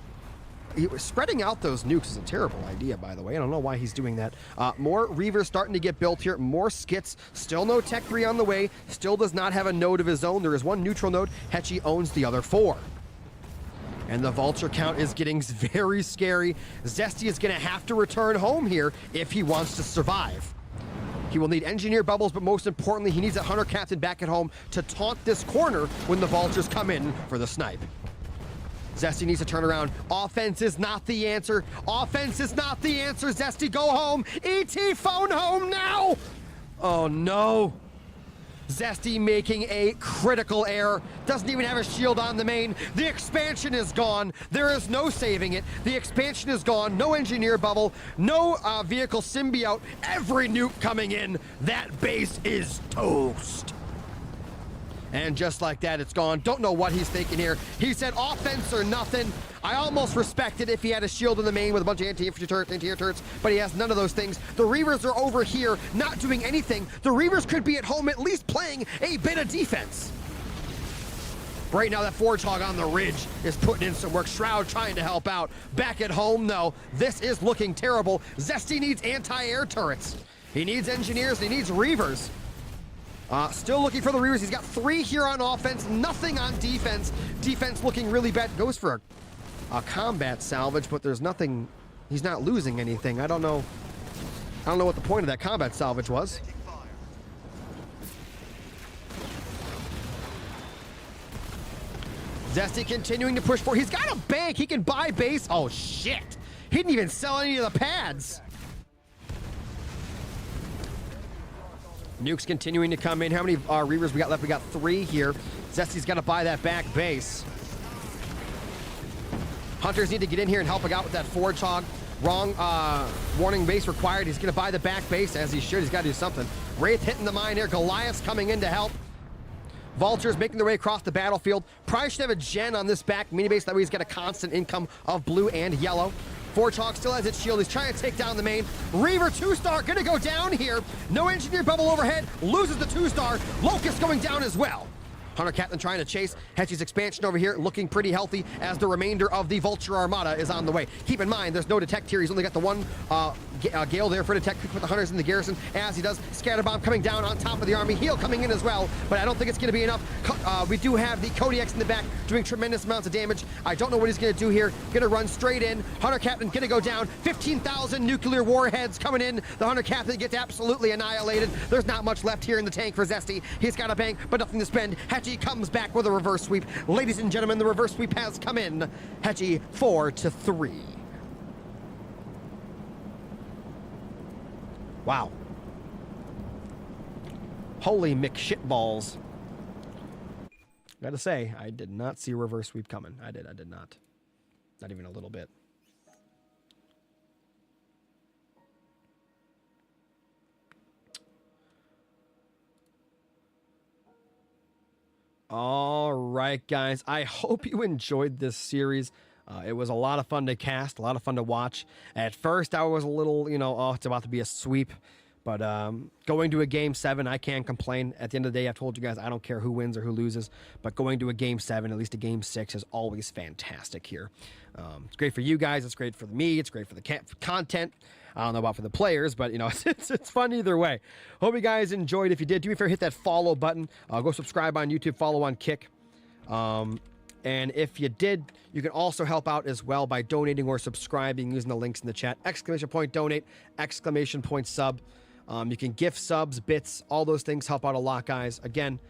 Spreading out those nukes is a terrible idea, by the way. I don't know why he's doing that. More Reavers starting to get built here. More skits. Still no Tech 3 on the way. Still does not have a node of his own. There is 1 neutral node. Hechi owns the other 4. And the Vulture count is getting very scary. Zesty is going to have to return home here if he wants to survive. He will need Engineer Bubbles, but most importantly, he needs a Hunter Captain back at home to taunt this corner when the Vultures come in for the snipe. Zesty needs to turn around. Offense is not the answer. Offense is not the answer. Zesty, go home. ET, phone home now. Oh, no. Zesty making a critical error. Doesn't even have a shield on the main. The expansion is gone. There is no saving it. The expansion is gone. No Engineer Bubble. No vehicle symbiote. Every nuke coming in. That base is toast. And just like that, it's gone. Don't know what he's thinking here. He said offense or nothing. I almost respect it if he had a shield in the main with a bunch of anti-infantry turrets, anti-air turrets, but he has none of those things. The Reavers are over here, not doing anything. The Reavers could be at home at least playing a bit of defense. Right now, that Forge-Hog on the ridge is putting in some work. Shroud trying to help out. Back at home, though, this is looking terrible. Zesty needs anti-air turrets. He needs engineers, and he needs Reavers. Still looking for the Reavers. He's got 3 here on offense, nothing on defense. Defense looking really bad. Goes for a combat salvage, but there's nothing. He's not losing anything. I don't know what the point of that combat salvage was. Zesty continuing to push forward. He's got a bank. He can buy base. Oh, shit. He didn't even sell any of the pads. Nukes continuing to come in. How many Reavers we got left? We got 3 here. Zesty's got to buy that back base. Hunters need to get in here and help out with that Forge-Hog. Wrong warning base required. He's going to buy the back base as he should. He's got to do something. Wraith hitting the mine here. Goliath's coming in to help. Vultures making their way across the battlefield. Probably should have a gen on this back mini base. That way he's got a constant income of blue and yellow. Forge-Hog still has its shield. He's trying to take down the main. Reaver 2-star gonna go down here. No Engineer Bubble overhead. Loses the 2-star. Locust going down as well. Hunter Captain trying to chase. Hechi's expansion over here looking pretty healthy as the remainder of the Vulture Armada is on the way. Keep in mind, there's no detect here. He's only got the 1 Gale there for detect. Put the Hunters in the garrison as he does. Scatterbomb coming down on top of the army. Heal coming in as well, but I don't think it's going to be enough. We do have the Kodiaks in the back doing tremendous amounts of damage. I don't know what he's going to do here. Going to run straight in. Hunter Captain going to go down. 15,000 nuclear warheads coming in. The Hunter Captain gets absolutely annihilated. There's not much left here in the tank for Zesty. He's got a bank, but nothing to spend. Hechi comes back with a reverse sweep. Ladies and gentlemen, the reverse sweep has come in. Hechi 4-3. Wow. Holy McShitballs. Gotta say, I did not see a reverse sweep coming. I did not. Not even a little bit. All right, guys. I hope you enjoyed this series. It was a lot of fun to cast, a lot of fun to watch. At first, I was a little, oh, it's about to be a sweep. But going to a Game 7, I can't complain. At the end of the day, I've told you guys, I don't care who wins or who loses. But going to a Game 7, at least a Game 6, is always fantastic here. It's great for you guys. It's great for me. It's great for the content. I don't know about for the players, but, it's fun either way. Hope you guys enjoyed. If you did, do me a favor, hit that follow button. Go subscribe on YouTube, follow on Kick. And if you did, you can also help out as well by donating or subscribing using the links in the chat. !donate, !sub. You can gift subs, bits, all those things help out a lot, guys. Again,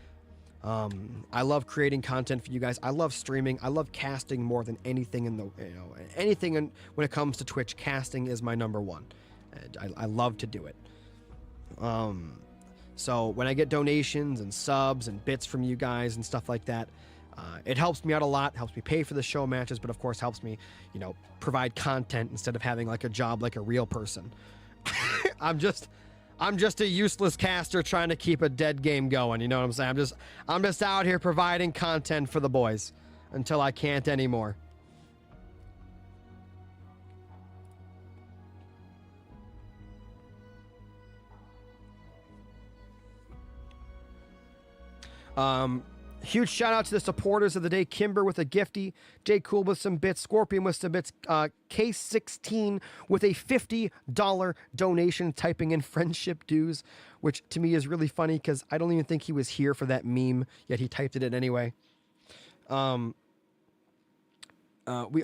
I love creating content for you guys. I love streaming. I love casting more than anything in the, when it comes to Twitch. Casting is my #1. And I love to do it. So when I get donations and subs and bits from you guys and stuff like that, it helps me out a lot, helps me pay for the show matches, but of course helps me, provide content instead of having like a job like a real person. I'm I'm just a useless caster trying to keep a dead game going. You know what I'm saying? I'm just out here providing content for the boys until I can't anymore. Huge shout out to the supporters of the day. Kimber with a gifty, J Cool with some bits, Scorpion with some bits, K16 with a $50 donation, typing in friendship dues, which to me is really funny because I don't even think he was here for that meme, yet he typed it in anyway. We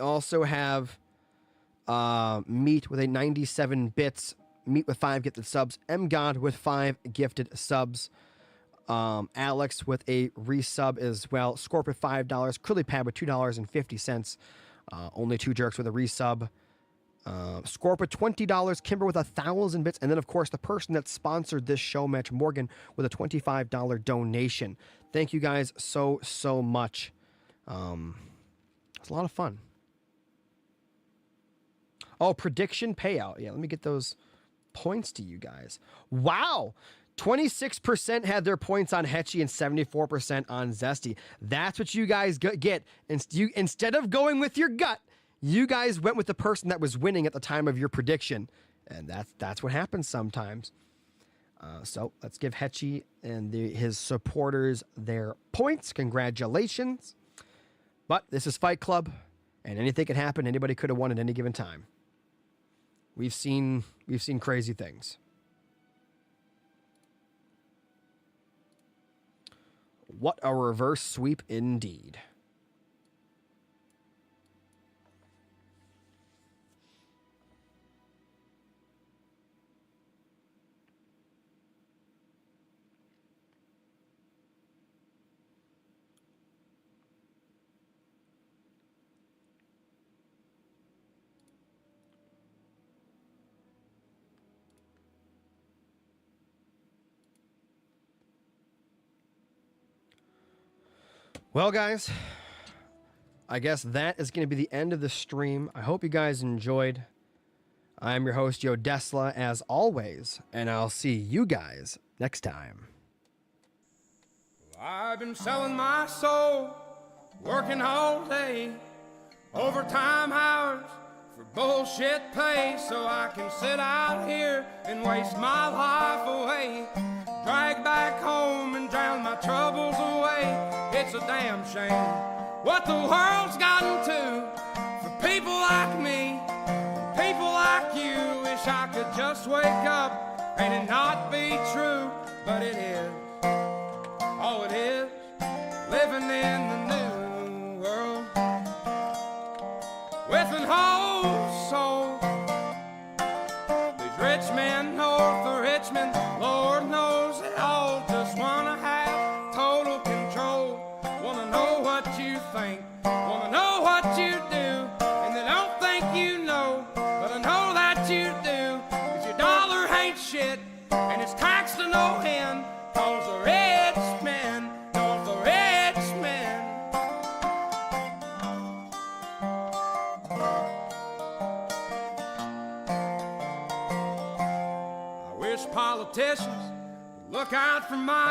also have Meat with a 97 bits, Meat with 5 gifted subs, M God with 5 gifted subs. Alex with a resub as well. Scorp with $5. Curly Pad with $2.50. Only 2 jerks with a resub. Scorp with $20. Kimber with 1,000 bits. And then, of course, the person that sponsored this show match, Morgan, with a $25 donation. Thank you guys so much. It's a lot of fun. Oh, prediction payout. Yeah, let me get those points to you guys. Wow. 26% had their points on Hechi and 74% on Zesty. That's what you guys get. Instead of going with your gut, you guys went with the person that was winning at the time of your prediction. And that's what happens sometimes. So let's give Hechi and his supporters their points. Congratulations. But this is Fight Club, and anything can happen. Anybody could have won at any given time. We've seen crazy things. What a reverse sweep indeed. Well, guys, I guess that is going to be the end of the stream. I hope you guys enjoyed. I'm your host, Joe Desla, as always, and I'll see you guys next time. I've been selling my soul, working all day, overtime hours for bullshit pay, so I can sit out here and waste my life away, drag back home and drown my troubles away. It's a damn shame what the world's gotten to for people like me, people like you. Wish I could just wake up and it not be true, but it is. Oh, it is living in the new world with an whole soul. These rich men north of Richmond, Lord knows they all just wanna have total control. Wanna know what you think, wanna know what you do, and they don't think you know, but I know that you do. 'Cause your dollar ain't shit, and it's taxed to no end, 'cause the rich men, north of Richmond. I wish politicians would look out for minors.